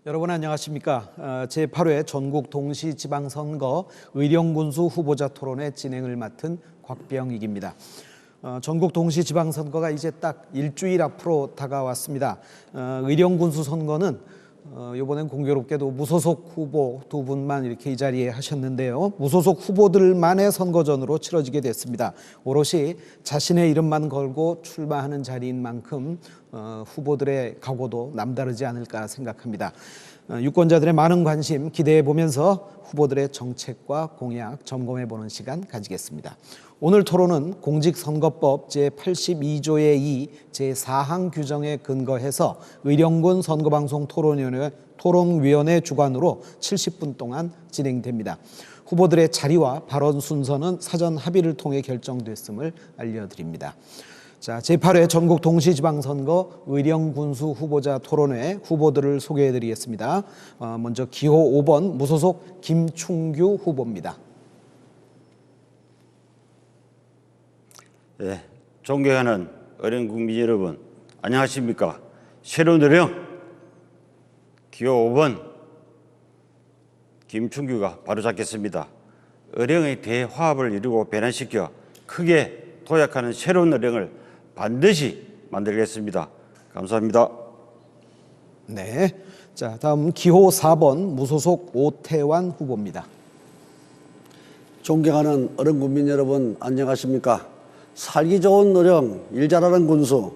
여러분 안녕하십니까? 제8회 전국 동시지방선거 의령군수 후보자 토론회 진행을 맡은 곽병익입니다. 전국 동시지방선거가 이제 딱 일주일 앞으로 다가왔습니다. 의령군수 선거는 이번엔 공교롭게도 무소속 후보 두 분만 이렇게 이 자리에 하셨는데요. 무소속 후보들만의 선거전으로 치러지게 됐습니다. 오롯이 자신의 이름만 걸고 출마하는 자리인 만큼 후보들의 각오도 남다르지 않을까 생각합니다. 유권자들의 많은 관심 기대해 보면서 후보들의 정책과 공약 점검해 보는 시간 가지겠습니다. 오늘 토론은 공직선거법 제82조의 2 제4항 규정에 근거해서 의령군 선거방송 토론위원회 주관으로 70분 동안 진행됩니다. 후보들의 자리와 발언 순서는 사전 합의를 통해 결정됐음을 알려드립니다. 자, 제8회 전국 동시지방선거 의령군수 후보자 토론회 후보들을 소개해드리겠습니다. 먼저 기호 5번 무소속 김충규 후보입니다. 네, 존경하는 어린 국민 여러분, 안녕하십니까? 새로운 의령 기호 5번 김충규가 바로잡겠습니다. 의령의 대화합을 이루고 변화시켜 크게 도약하는 새로운 의령을 반드시 만들겠습니다. 감사합니다. 네, 자 다음 기호 4번 무소속 오태환 후보입니다. 존경하는 어른 국민 여러분 안녕하십니까? 살기 좋은 어령, 일 잘하는 군수,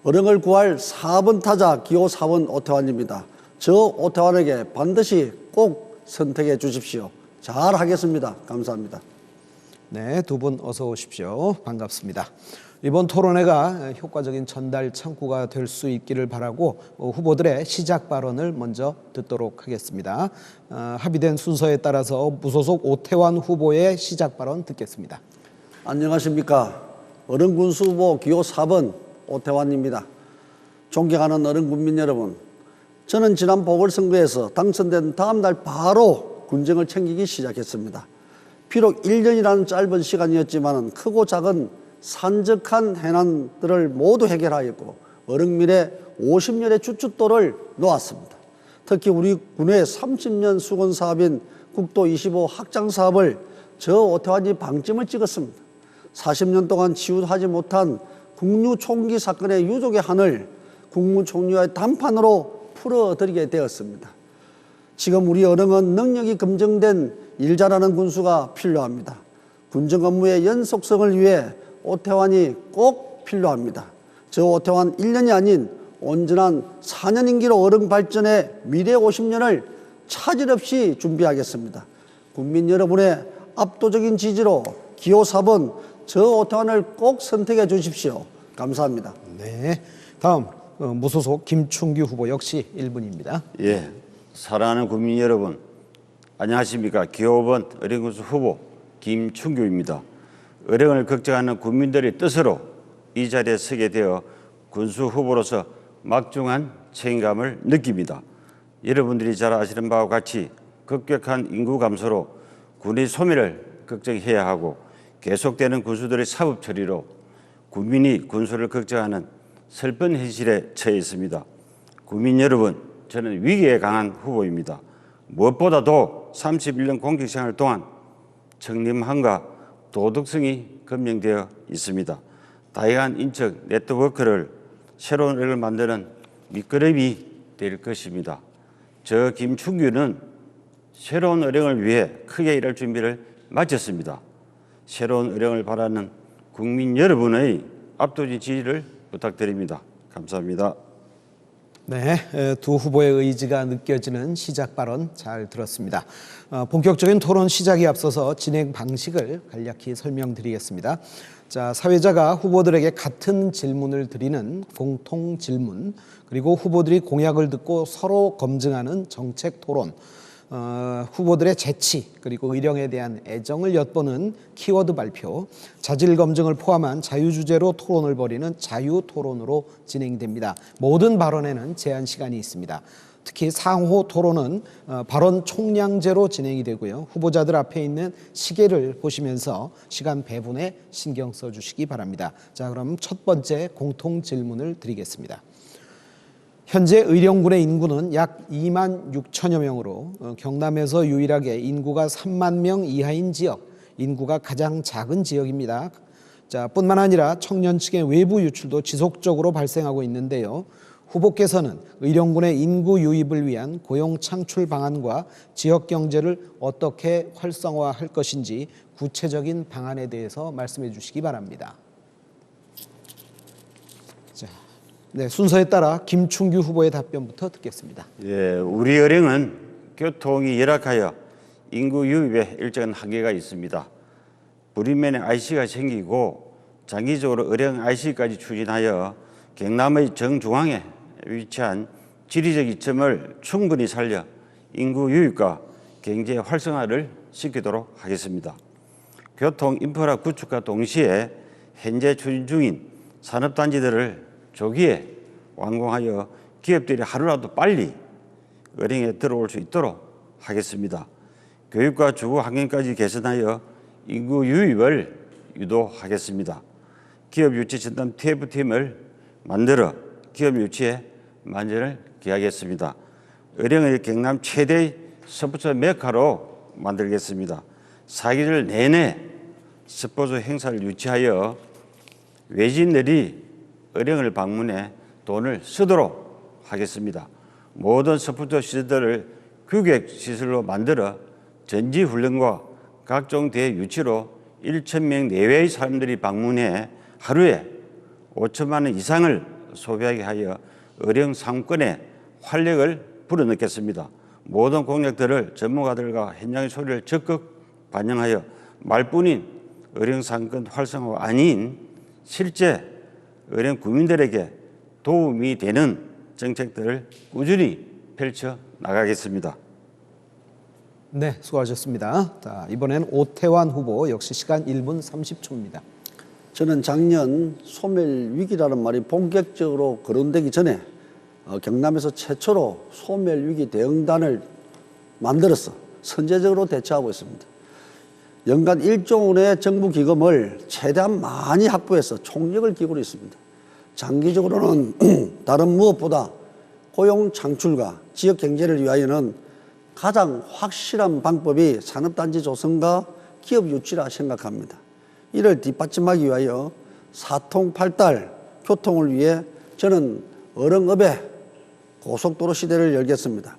어령을 구할 4번 타자 기호 4번 오태환입니다. 저 오태환에게 반드시 꼭 선택해 주십시오. 잘 하겠습니다. 감사합니다. 네, 두 분 어서 오십시오. 반갑습니다. 이번 토론회가 효과적인 전달 창구가 될 수 있기를 바라고 후보들의 시작 발언을 먼저 듣도록 하겠습니다. 합의된 순서에 따라서 무소속 오태환 후보의 시작 발언 듣겠습니다. 안녕하십니까? 어른 군수 후보 기호 4번 오태환입니다. 존경하는 어른 국민 여러분, 저는 지난 보궐선거에서 당선된 다음 날 바로 군정을 챙기기 시작했습니다. 비록 1년이라는 짧은 시간이었지만 크고 작은 산적한 해난들을 모두 해결하였고 어른민의 50년의 주춧돌을 놓았습니다. 특히 우리 군의 30년 수건 사업인 국도 25 확장 사업을 저 오태환이 방점을 찍었습니다. 40년 동안 치유하지 못한 국유 총기 사건의 유족의 한을 국무총리와의 담판으로 풀어드리게 되었습니다. 지금 우리 어령은 능력이 검증된 일 잘하는 군수가 필요합니다. 군정 업무의 연속성을 위해 오태환이 꼭 필요합니다. 저 오태환 1년이 아닌 온전한 4년 임기로 어령 발전의 미래 50년을 차질 없이 준비하겠습니다. 국민 여러분의 압도적인 지지로 기호 4번 저 오태환을 꼭 선택해 주십시오. 감사합니다. 네, 다음 무소속 김충규 후보 역시 1분입니다. 예, 사랑하는 국민 여러분, 안녕하십니까? 기호 5번 의령군수 후보 김충규입니다. 의령을 걱정하는 국민들의 뜻으로 이 자리에 서게 되어 군수 후보로서 막중한 책임감을 느낍니다. 여러분들이 잘 아시는 바와 같이 급격한 인구 감소로 군의 소멸을 걱정해야 하고 계속되는 군수들의 사법 처리로 국민이 군수를 걱정하는 슬픈 현실에 처해 있습니다. 국민 여러분, 저는 위기에 강한 후보입니다. 무엇보다도 31년 공직생활 동안 청렴함과 도덕성이 검증되어 있습니다. 다양한 인적 네트워크를 새로운 의령을 만드는 밑거름이 될 것입니다. 저 김충규는 새로운 의령을 위해 크게 일할 준비를 마쳤습니다. 새로운 의령을 바라는 국민 여러분의 압도적인 지지를 부탁드립니다. 감사합니다. 네, 두 후보의 의지가 느껴지는 시작 발언 잘 들었습니다. 본격적인 토론 시작에 앞서서 진행 방식을 간략히 설명드리겠습니다. 자, 사회자가 후보들에게 같은 질문을 드리는 공통 질문, 그리고 후보들이 공약을 듣고 서로 검증하는 정책 토론, 후보들의 재치 그리고 의령에 대한 애정을 엿보는 키워드 발표, 자질 검증을 포함한 자유주제로 토론을 벌이는 자유토론으로 진행됩니다. 모든 발언에는 제한 시간이 있습니다. 특히 상호 토론은 발언 총량제로 진행이 되고요. 후보자들 앞에 있는 시계를 보시면서 시간 배분에 신경 써주시기 바랍니다. 자, 그럼 첫 번째 공통 질문을 드리겠습니다. 현재 의령군의 인구는 약 2만 6천여 명으로 경남에서 유일하게 인구가 3만 명 이하인 지역, 인구가 가장 작은 지역입니다. 자, 뿐만 아니라 청년 층의 외부 유출도 지속적으로 발생하고 있는데요. 후보께서는 의령군의 인구 유입을 위한 고용 창출 방안과 지역 경제를 어떻게 활성화할 것인지 구체적인 방안에 대해서 말씀해 주시기 바랍니다. 자, 네, 순서에 따라 김충규 후보의 답변부터 듣겠습니다. 예, 우리 의령은 교통이 열악하여 인구 유입에 일정한 한계가 있습니다. 부리면에 IC가 생기고 장기적으로 의령 IC까지 추진하여 경남의 정중앙에 위치한 지리적 이점을 충분히 살려 인구 유입과 경제 활성화를 시키도록 하겠습니다. 교통 인프라 구축과 동시에 현재 추진 중인 산업단지들을 조기에 완공하여 기업들이 하루라도 빨리 의령에 들어올 수 있도록 하겠습니다. 교육과 주거 환경까지 개선하여 인구 유입을 유도하겠습니다. 기업 유치 전담 TF팀을 만들어 기업 유치에 만전을 기하겠습니다. 의령을 경남 최대의 스포츠 메카로 만들겠습니다. 사계절 내내 스포츠 행사를 유치하여 외지인들이 의령을 방문해 돈을 쓰도록 하겠습니다. 모든 스포츠 시설들을 규격 시설로 만들어 전지훈련과 각종 대회 유치로 1,000명 내외의 사람들이 방문해 하루에 5천만 원 이상을 소비하게 하여 의령 상권에 활력을 불어넣겠습니다. 모든 공약들을 전문가들과 현장의 소리를 적극 반영하여 말뿐인 의령 상권 활성화가 아닌 실제 의령 국민들에게 도움이 되는 정책들을 꾸준히 펼쳐 나가겠습니다. 네, 수고하셨습니다. 자, 이번엔 오태환 후보 역시 시간 1분 30초입니다. 저는 작년 소멸 위기라는 말이 본격적으로 거론되기 전에 경남에서 최초로 소멸 위기 대응단을 만들어서 선제적으로 대처하고 있습니다. 연간 1조 원의 정부 기금을 최대한 많이 확보해서 총력을 기울이고 있습니다. 장기적으로는 다른 무엇보다 고용 창출과 지역 경제를 위하여는 가장 확실한 방법이 산업단지 조성과 기업 유치라 생각합니다. 이를 뒷받침하기 위하여 사통팔달 교통을 위해 저는 어릉읍에 고속도로 시대를 열겠습니다.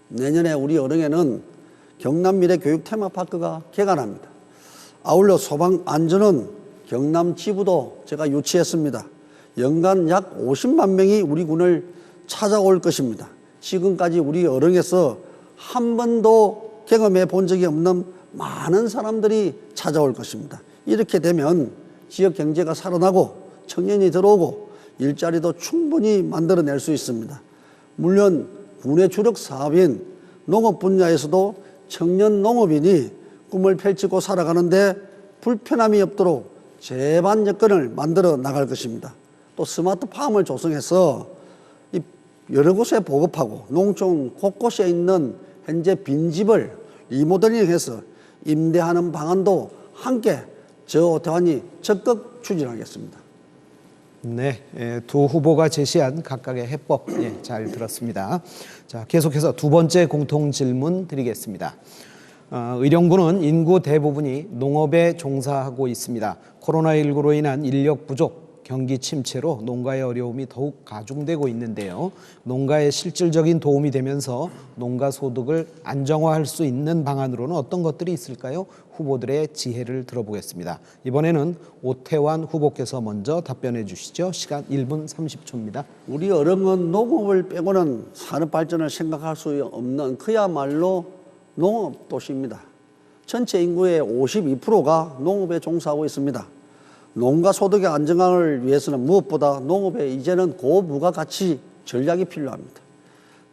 내년에 우리 어릉에는 경남미래 교육 테마파크가 개관합니다. 아울러 소방안전원 경남 지부도 제가 유치했습니다. 연간 약 50만 명이 우리 군을 찾아올 것입니다. 지금까지 우리 어릉에서 한 번도 경험해 본 적이 없는 많은 사람들이 찾아올 것입니다. 이렇게 되면 지역 경제가 살아나고 청년이 들어오고 일자리도 충분히 만들어낼 수 있습니다. 물론 군의 주력 사업인 농업 분야에서도 청년 농업인이 꿈을 펼치고 살아가는데 불편함이 없도록 제반 여건을 만들어 나갈 것입니다. 또 스마트팜을 조성해서 여러 곳에 보급하고 농촌 곳곳에 있는 현재 빈집을 리모델링해서 임대하는 방안도 함께 저 오태환이 적극 추진하겠습니다. 네, 두 후보가 제시한 각각의 해법 잘 들었습니다. 자, 계속해서 두 번째 공통 질문 드리겠습니다. 의령군은 인구 대부분이 농업에 종사하고 있습니다. 코로나19로 인한 인력 부족, 경기 침체로 농가의 어려움이 더욱 가중되고 있는데요. 농가에 실질적인 도움이 되면서 농가 소득을 안정화할 수 있는 방안으로는 어떤 것들이 있을까요? 후보들의 지혜를 들어보겠습니다. 이번에는 오태환 후보께서 먼저 답변해 주시죠. 시간 1분 30초입니다. 우리 어릉은 농업을 빼고는 산업 발전을 생각할 수 없는 그야말로 농업 도시입니다. 전체 인구의 52%가 농업에 종사하고 있습니다. 농가 소득의 안정화를 위해서는 무엇보다 농업에 이제는 고부가가치 전략이 필요합니다.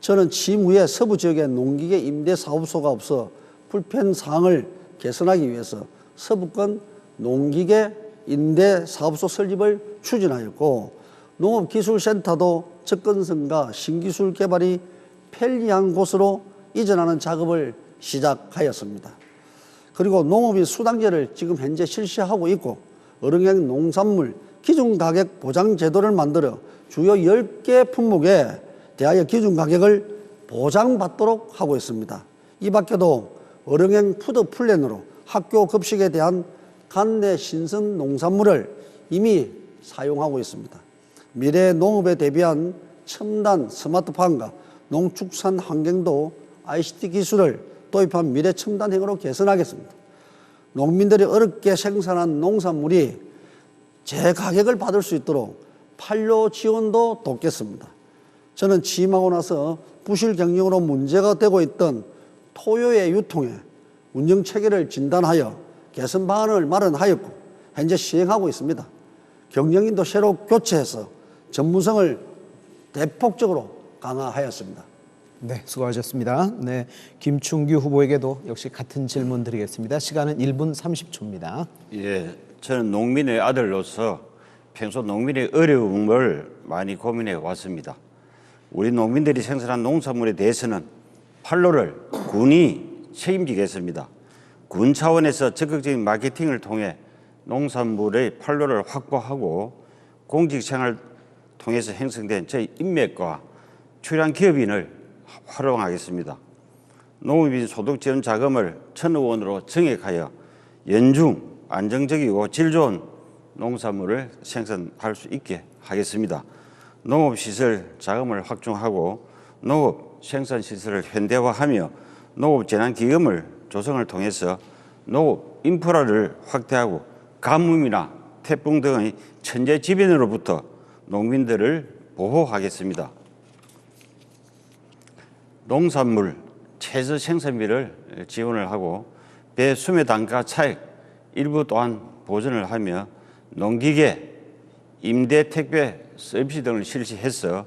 저는 취임 후에 서부 지역에 농기계 임대 사업소가 없어 불편 사항을 개선하기 위해서 서부권 농기계 임대 사업소 설립을 추진하였고 농업기술센터도 접근성과 신기술 개발이 편리한 곳으로 이전하는 작업을 시작하였습니다. 그리고 농업인 수당제를 지금 현재 실시하고 있고 어릉형 농산물 기준가격 보장 제도를 만들어 주요 10개 품목에 대하여 기준가격을 보장받도록 하고 있습니다. 이 밖에도 어령행 푸드 플랜으로 학교 급식에 대한 관내 신선 농산물을 이미 사용하고 있습니다. 미래 농업에 대비한 첨단 스마트팜과 농축산 환경도 ICT 기술을 도입한 미래 첨단행으로 개선하겠습니다. 농민들이 어렵게 생산한 농산물이 제가격을 받을 수 있도록 판로 지원도 돕겠습니다. 저는 취임하고 나서 부실 경영으로 문제가 되고 있던 토요의 유통에 운영 체계를 진단하여 개선 방안을 마련하였고 현재 시행하고 있습니다. 경영인도 새로 교체해서 전문성을 대폭적으로 강화하였습니다. 네, 수고하셨습니다. 네, 김충규 후보에게도 역시 같은 질문 드리겠습니다. 시간은 1분 30초입니다. 예, 저는 농민의 아들로서 평소 농민의 어려움을 많이 고민해 왔습니다. 우리 농민들이 생산한 농산물에 대해서는 판로를 군이 책임지겠습니다. 군 차원에서 적극적인 마케팅을 통해 농산물의 판로를 확보하고 공직생활을 통해서 형성된 저희 인맥과 출연 기업인을 활용하겠습니다. 농업인 소득 지원 자금을 1,000억 원으로 증액하여 연중 안정적이고 질 좋은 농산물을 생산할 수 있게 하겠습니다. 농업시설 자금을 확충하고 농업 생산시설을 현대화하며 농업재난기금을 조성을 통해서 농업 인프라를 확대하고 가뭄이나 태풍 등의 천재지변으로부터 농민들을 보호하겠습니다. 농산물 최저 생산비를 지원을 하고 배수매 단가 차익 일부 또한 보전을 하며 농기계, 임대 택배 서비스 등을 실시해서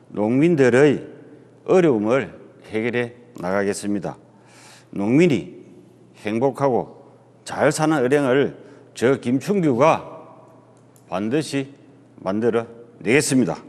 농민들의 어려움을 해결해 나가겠습니다. 농민이 행복하고 잘 사는 어령을 저 김충규가 반드시 만들어 내겠습니다.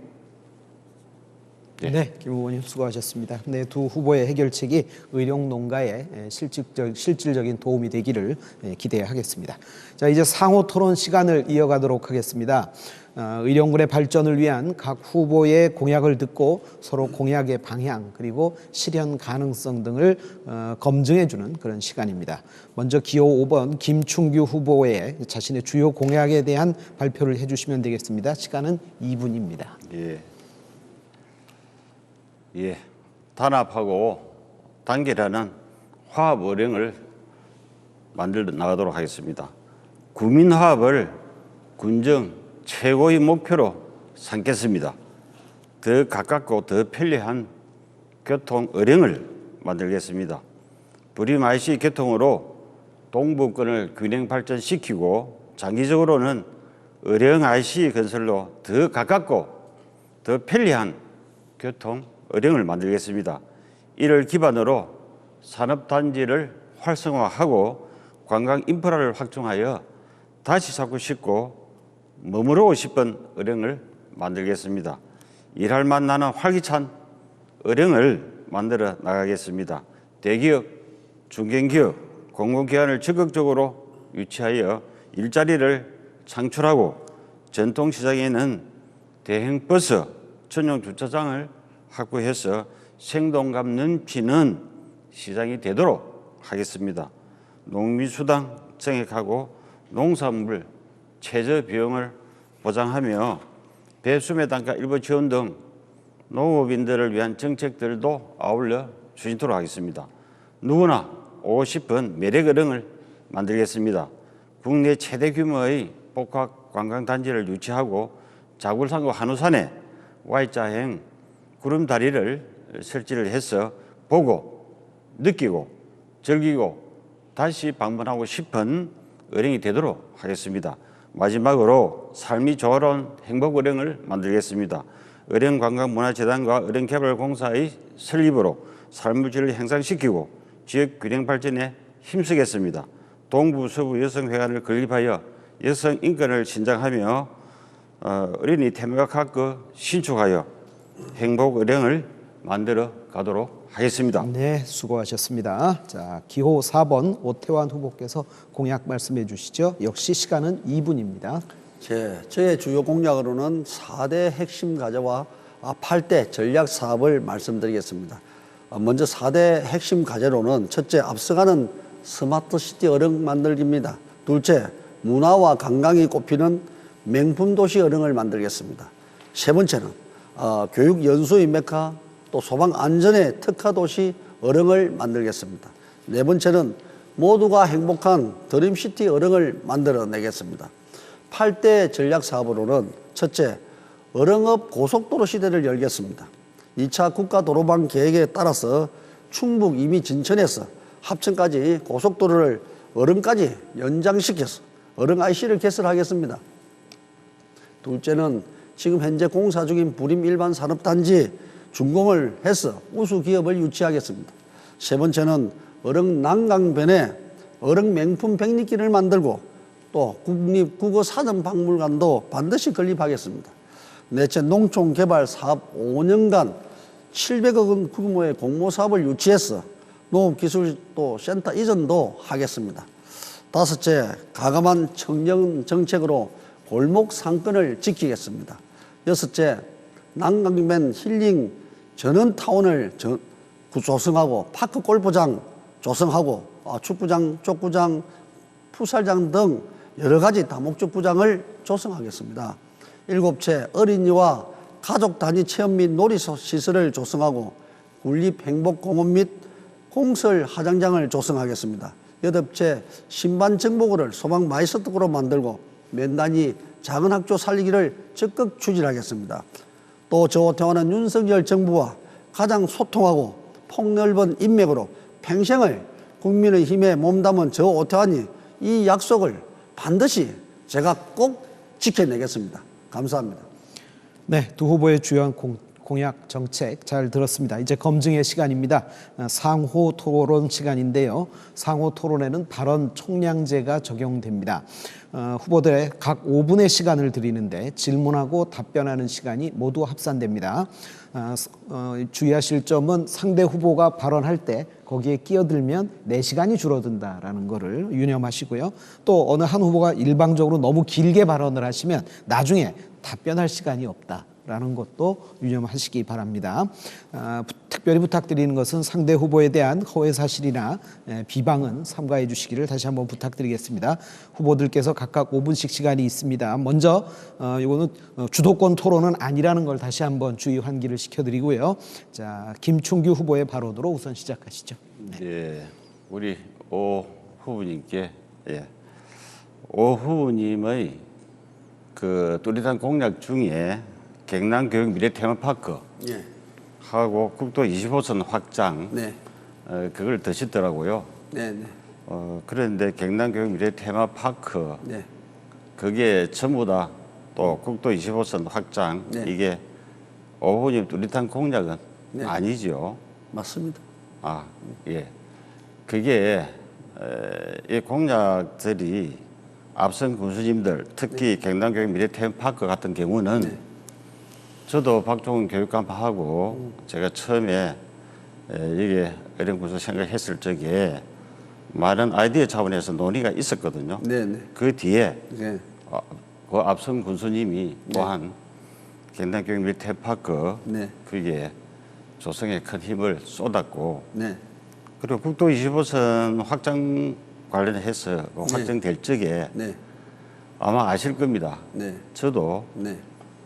네, 김 후보님 수고하셨습니다. 네, 두 후보의 해결책이 의령 농가에 실질적인 도움이 되기를 기대하겠습니다. 자, 이제 상호 토론 시간을 이어가도록 하겠습니다. 의령군의 발전을 위한 각 후보의 공약을 듣고 서로 공약의 방향 그리고 실현 가능성 등을 검증해주는 그런 시간입니다. 먼저 기호 5번 김충규 후보의 자신의 주요 공약에 대한 발표를 해주시면 되겠습니다. 시간은 2분입니다. 예, 단합하고 단결하는 화합 어령을 만들어 나가도록 하겠습니다. 구민화합을 군정 최고의 목표로 삼겠습니다. 더 가깝고 더 편리한 교통 어령을 만들겠습니다. 불임 IC 교통으로 동부권을 균형 발전시키고 장기적으로는 어령 IC 건설로 더 가깝고 더 편리한 교통 어령을 만들겠습니다. 이를 기반으로 산업단지를 활성화하고 관광 인프라를 확충하여 다시 살고 싶고 머무르고 싶은 어령을 만들겠습니다. 일할 맛 나는 활기찬 어령을 만들어 나가겠습니다. 대기업, 중견기업, 공공기관을 적극적으로 유치하여 일자리를 창출하고 전통시장에는 대형버스 전용 주차장을 확보해서 생동감 넘치는 시장이 되도록 하겠습니다. 농민수당 증액하고 농산물 최저 비용을 보장하며 배수매 단가 일부 지원 등 농업인들을 위한 정책들도 아울러 추진토록 하겠습니다. 누구나 오고 싶은 매력어령을 만들겠습니다. 국내 최대 규모의 복합 관광단지를 유치하고 자굴산과 한우산에 Y자형 구름다리를 설치를 해서 보고 느끼고 즐기고 다시 방문하고 싶은 어령이 되도록 하겠습니다. 마지막으로 삶이 조화로운 행복 어령을 만들겠습니다. 어령관광문화재단과 어령개발공사의 설립으로 삶의 질을 향상시키고 지역 균형 발전에 힘쓰겠습니다. 동부 서부 여성회관을 건립하여 여성 인권을 신장하며 어린이 테마학교 신축하여 행복 어령을 만들어 가도록 하겠습니다. 네, 수고하셨습니다. 자, 기호 4번 오태환 후보께서 공약 말씀해 주시죠. 역시 시간은 2분입니다. 저의 주요 공약으로는 4대 핵심 과제와 8대 전략 사업을 말씀드리겠습니다. 먼저 4대 핵심 과제로는 첫째, 앞서가는 스마트시티 어릉 만들기입니다. 둘째, 문화와 관광이 꼽히는 명품 도시 어릉을 만들겠습니다. 세 번째는 교육 연수의 메카, 또 소방 안전의 특화 도시 어릉을 만들겠습니다. 네 번째는 모두가 행복한 드림시티 어릉을 만들어내겠습니다. 8대 전략 사업으로는 첫째, 어릉업 고속도로 시대를 열겠습니다. 2차 국가도로망 계획에 따라서 충북 이미 진천에서 합천까지 고속도로를 어릉까지 연장시켜서 어릉 IC를 개설하겠습니다. 둘째는 지금 현재 공사 중인 부림 일반 산업단지 준공을 해서 우수 기업을 유치하겠습니다. 세 번째는 어릉 난강변에 어릉 명품 백리길을 만들고 또 국립국어사전박물관도 반드시 건립하겠습니다. 넷째, 농촌개발 사업 5년간 700억 원 규모의 공모사업을 유치해서 농업기술도 센터 이전도 하겠습니다. 다섯째, 과감한 청년 정책으로 골목 상권을 지키겠습니다. 여섯째, 난강변 힐링 전원타운을 조성하고 파크 골프장 조성하고 축구장, 족구장, 풋살장 등 여러 가지 다목적 구장을 조성하겠습니다. 일곱째, 어린이와 가족 단위 체험 및 놀이시설을 조성하고 군립행복공원 및 공설 화장장을 조성하겠습니다. 여덟째, 신반 정보고를 소방 마이스터로 만들고 면 단위 작은 학교 살리기를 적극 추진하겠습니다. 또 저 오태환은 윤석열 정부와 가장 소통하고 폭넓은 인맥으로 평생을 국민의 힘에 몸담은 저 오태환이 이 약속을 반드시 제가 꼭 지켜내겠습니다. 감사합니다. 네, 두 후보의 주요한 공약 정책 잘 들었습니다. 이제 검증의 시간입니다. 상호 토론 시간인데요. 상호 토론에는 발언 총량제가 적용됩니다. 후보들의 각 5분의 시간을 드리는데 질문하고 답변하는 시간이 모두 합산됩니다. 주의하실 점은 상대 후보가 발언할 때 거기에 끼어들면 4시간이 줄어든다라는 것을 유념하시고요. 또 어느 한 후보가 일방적으로 너무 길게 발언을 하시면 나중에 답변할 시간이 없다라는 것도 유념하시기 바랍니다. 특별히 부탁드리는 것은 상대 후보에 대한 허위 사실이나 비방은 삼가해 주시기를 다시 한번 부탁드리겠습니다. 후보들께서 각각 5분씩 시간이 있습니다. 먼저 이거는 주도권 토론은 아니라는 걸 다시 한번 주의 환기를 시켜드리고요. 자, 김충규 후보의 발언으로 우선 시작하시죠. 네. 예, 우리 오 후보님께 오 후보님의 그 뚜렷한 공약 중에 경남교육 미래 테마파크 하고 국도 25선 확장 그걸 드시더라고요. 그런데 경남교육 미래 테마파크 그게 전부 다 또 국도 25선 확장 이게 오 후보님 뚜렷한 공약은 아니죠. 맞습니다. 예. 그게 이 공약들이 앞선 군수님들 특히 경남교육 미래 테마파크 같은 경우는 저도 박종훈 교육감하고 제가 처음에 이게 어령군수 생각했을 적에 많은 아이디어 차원에서 논의가 있었거든요. 그 뒤에 그 앞선 군수님이 또한 경남교육 미래 테마파크 그게 조성에 큰 힘을 쏟았고 그리고 국도 25선 확장 관련해서 확정될 적에 아마 아실 겁니다. 저도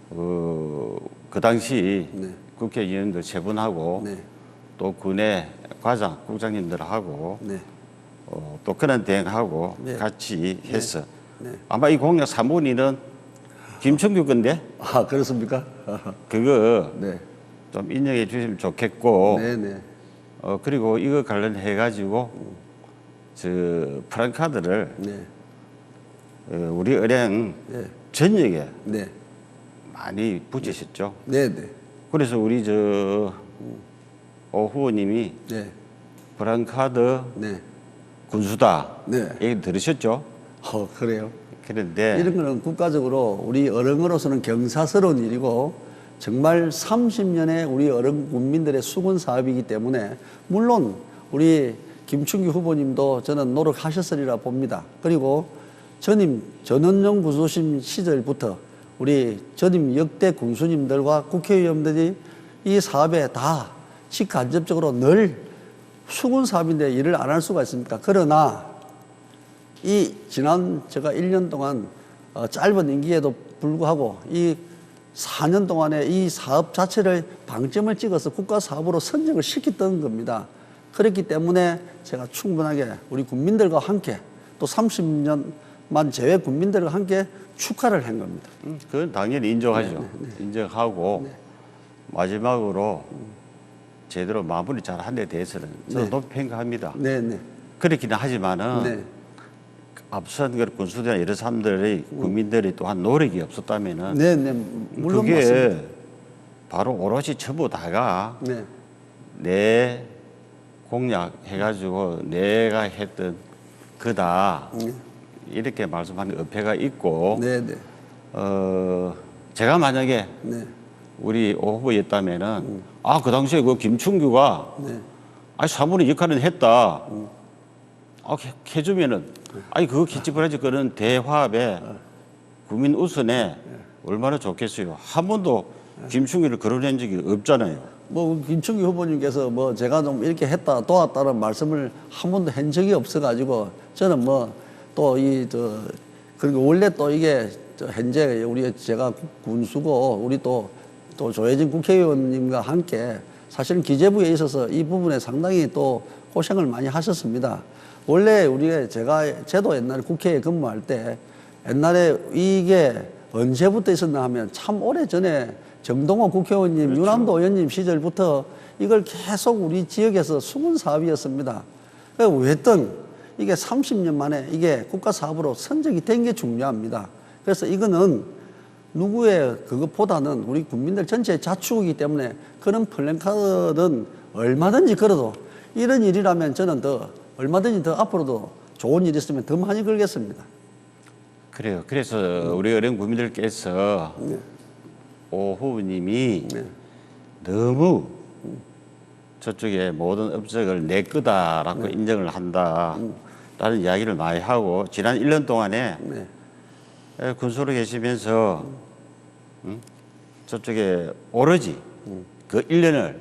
그 당시 국회의원들 세 분하고 또 군의 과장, 국장님들하고 또 그런 대행하고 같이 해서 아마 이 공약 3분위는 김충규 건데 그렇습니까? 그거 좀 인정해 주시면 좋겠고 그리고 이거 관련해 가지고 저 프랑카드를 우리 은행 전역에 많이 붙이셨죠. 그래서 우리 저 오 후보님이 프랑카드 군수다 얘기 들으셨죠? 그래요. 그런데 이런 거는 국가적으로 우리 어른으로서는 경사스러운 일이고 정말 30년의 우리 어른 국민들의 수건 사업이기 때문에 물론 우리 김충규 후보님도 저는 노력하셨으리라 봅니다. 그리고 전원용 군수심 시절부터 우리 전임 역대 군수님들과 국회의원들이 이 사업에 다 직간접적으로 늘 수군 사업인데 일을 안 할 수가 있습니까? 그러나 이 지난 제가 1년 동안 짧은 임기에도 불구하고 이 4년 동안에 이 사업 자체를 방점을 찍어서 국가 사업으로 선정을 시켰던 겁니다. 그렇기 때문에 제가 충분하게 우리 국민들과 함께 또 30년만 제외 국민들과 함께 축하를 한 겁니다. 그건 당연히 인정하죠. 인정하고 마지막으로 제대로 마무리 잘 한 데 대해서는 저는 높이 평가합니다. 네네. 그렇기는 하지만은 네. 앞선 그 군수들이나 여러 사람들의 국민들이 또한 노력이 없었다면은 네네. 물론 그게 맞습니다. 바로 오롯이 전부 다가 네. 내 공약 해가지고 내가 했던 그다 이렇게 말씀하는 어폐가 있고 네네. 제가 만약에 네. 우리 오 후보였다면은 그 당시에 그 김충규가 네. 사모님 역할은 했다. 해주면은 그거 기집어야지 그런 대화합에 국민 우선에 얼마나 좋겠어요. 한 번도 김충규를 거론한 적이 없잖아요. 뭐 김충기 후보님께서 뭐 제가 좀 이렇게 했다 도왔다는 말씀을 한 번도 한 적이 없어가지고 저는 뭐 또 그리고 원래 또 이게 현재 우리 제가 군수고 우리 또 조혜진 국회의원님과 함께 사실은 기재부에 있어서 이 부분에 상당히 또 고생을 많이 하셨습니다. 원래 제도 옛날에 국회에 근무할 때 옛날에 이게 언제부터 있었나 하면 참 오래 전에 정동호 국회의원님, 그렇죠. 유남도 의원님 시절부터 이걸 계속 우리 지역에서 수군 사업이었습니다. 왜든 이게 30년 만에 이게 국가 사업으로 선정이 된 게 중요합니다. 그래서 이거는 누구의 그것보다는 우리 국민들 전체의 자축이기 때문에 그런 플랜카드는 얼마든지 걸어도 이런 일이라면 저는 얼마든지 더 앞으로도 좋은 일이 있으면 더 많이 걸겠습니다. 그래요. 그래서 우리 어려운 국민들께서 오 후보님이 너무 저쪽에 모든 업적을 내 거다라고 인정을 한다라는 이야기를 많이 하고 지난 1년 동안에 군수로 계시면서 저쪽에 오로지 그 1년을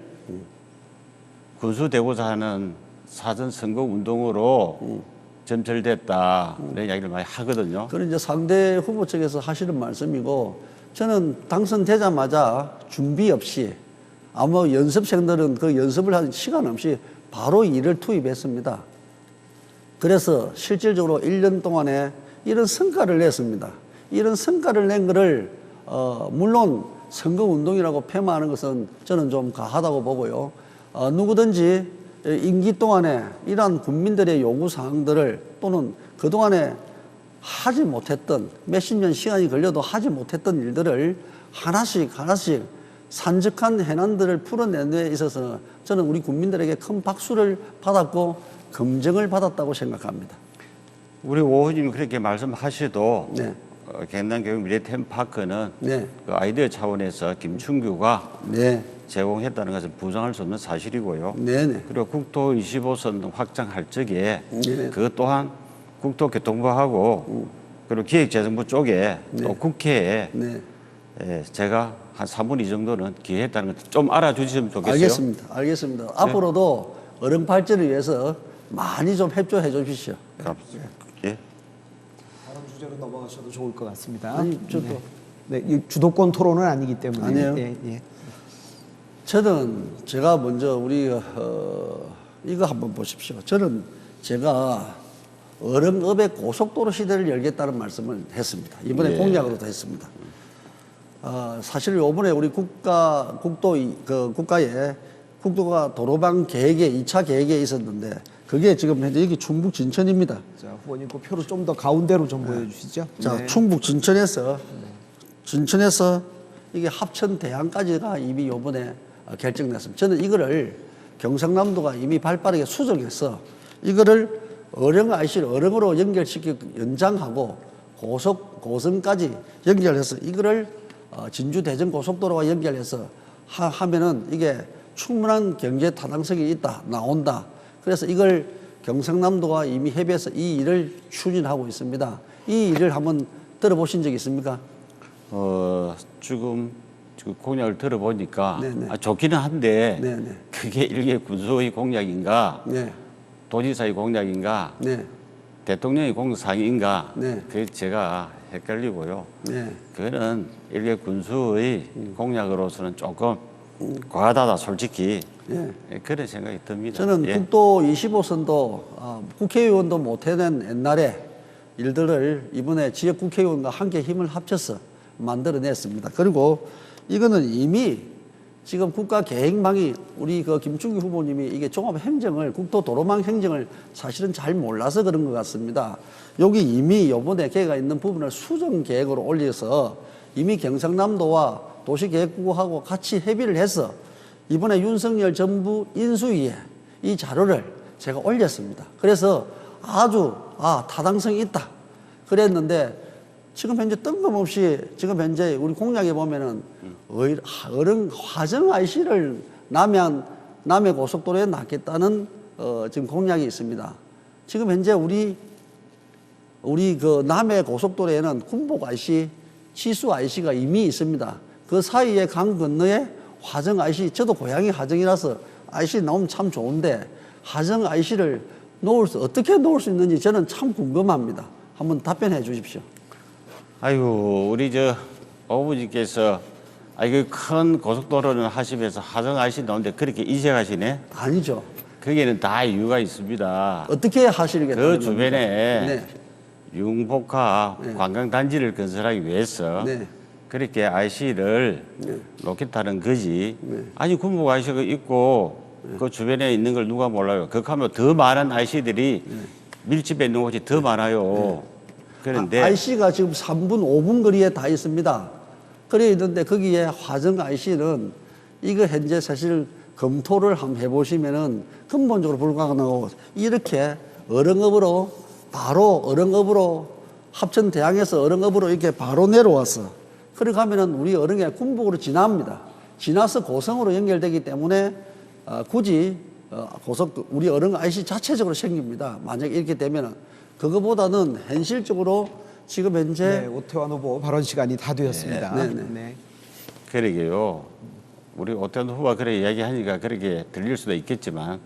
군수 되고자 하는 사전 선거 운동으로 점철됐다 이런 이야기를 많이 하거든요. 그런 이제 상대 후보 측에서 하시는 말씀이고 저는 당선되자마자 준비 없이 아마 연습생들은 그 연습을 한 시간 없이 바로 일을 투입했습니다. 그래서 실질적으로 1년 동안에 이런 성과를 냈습니다. 이런 성과를 낸 거를 물론 선거운동이라고 폄하하는 것은 저는 좀 가하다고 보고요. 누구든지 임기 동안에 이러한 국민들의 요구사항들을 또는 그동안에 하지 못했던 몇십 년 시간이 걸려도 하지 못했던 일들을 하나씩 산적한 해난들을 풀어내는 데 있어서 저는 우리 국민들에게 큰 박수를 받았고 검증을 받았다고 생각합니다. 우리 오 후보님이 그렇게 말씀하셔도 네. 경남교육 미래템파크는 네. 그 아이디어 차원에서 김충규가 네. 제공했다는 것은 부정할 수 없는 사실이고요. 네네. 그리고 국토 25선 확장할 적에 네. 그것 또한 국토교통부하고 그리고 기획재정부 쪽에 또 국회에 네. 제가 한 3분 2 정도는 기여했다는 것 좀 알아주시면 좋겠어요. 알겠습니다. 앞으로도 어른 발전을 위해서 많이 좀 협조해 주십시오. 예. 다른 주제로 넘어가셔도 좋을 것 같습니다. 아니, 저도. 네, 이 주도권 토론은 아니기 때문에. 아니에요? 예. 저는 제가 먼저 이거 한번 보십시오. 제가 어른업의 고속도로 시대를 열겠다는 말씀을 했습니다. 이번에 공약으로도 했습니다. 사실 이번에 우리 국가에 국도가 도로방 계획에 2차 계획에 있었는데 그게 지금 현재 여기 충북 진천입니다. 자, 후보님 그 표를 좀 더 가운데로 좀 보여주시죠. 자, 네. 충북 진천에서 이게 합천 대항까지가 이미 요번에 결정났습니다. 저는 이거를 경상남도가 이미 발빠르게 수정해서 이거를 어령으로 연장하고 고성까지 연결해서 이거를 진주 대전 고속도로와 연결해서 하면은 이게 충분한 경제 타당성이 나온다. 그래서 이걸 경상남도가 이미 협의해서 이 일을 추진하고 있습니다. 이 일을 한번 들어보신 적 있습니까? 지금 공약을 들어보니까 네네. 좋기는 한데 네네. 그게 일개 군수의 공약인가, 네. 도지사의 공약인가, 네. 대통령의 공약인가, 네. 그게 제가 헷갈리고요. 네. 그거는 일개 군수의 공약으로서는 조금 과하다, 솔직히. 네. 그런 생각이 듭니다. 저는 예. 국도 25선도 국회의원도 못해낸 옛날에 일들을 이번에 지역 국회의원과 함께 힘을 합쳐서 만들어냈습니다. 그리고 이거는 이미 지금 국가계획망이 우리 그 김충기 후보님이 이게 종합행정을 국토도로망 행정을 사실은 잘 몰라서 그런 것 같습니다. 여기 이미 요번에 계획가 있는 부분을 수정계획으로 올려서 이미 경상남도와 도시계획국하고 같이 협의를 해서 이번에 윤석열 정부 인수위에 이 자료를 제가 올렸습니다. 그래서 아주 타당성이 있다 그랬는데 지금 현재 뜬금없이 지금 현재 우리 공약에 보면은 화정 IC를 남해 고속도로에 놨겠다는 지금 공약이 있습니다. 지금 현재 우리 그 남해 고속도로에는 군복 IC, 치수 IC가 이미 있습니다. 그 사이에 강 건너에 화정 IC, 저도 고향이 화정이라서 IC 나오면 참 좋은데 화정 IC를 어떻게 놓을 수 있는지 저는 참 궁금합니다. 한번 답변해 주십시오. 아이고, 우리 어부지께서 그 큰 고속도로는 하시면서 하정 IC 나오는데 그렇게 이색하시네? 아니죠. 거기에는 다 이유가 있습니다. 어떻게 하시겠다는 그 주변에 겁니까? 융복합 관광단지를 건설하기 위해서 네. 그렇게 IC를 놓겠다는 거지. 네. 아니, 군복 IC가 있고 그 주변에 있는 걸 누가 몰라요. 그렇게 하면 더 많은 IC들이 밀집해 있는 곳이 더 많아요. 그런데 IC가 지금 3분, 5분 거리에 다 있습니다. 거리에 있는데 거기에 화정 IC는 이거 현재 사실 검토를 한번 해보시면은 근본적으로 불가능하고 이렇게 어령읍으로 합천대항에서 어령읍으로 이렇게 바로 내려와서 그렇게 하면은 우리 어령의 군북으로 지납니다. 지나서 고성으로 연결되기 때문에 굳이 우리 어령 IC 자체적으로 생깁니다. 만약에 이렇게 되면은 그거보다는 현실적으로 지금 현재 네, 오태환 후보 발언 시간이 다 되었습니다. 네, 네. 네. 그러게요. 우리 오태환 후보가 그렇게 이야기하니까 그렇게 들릴 수도 있겠지만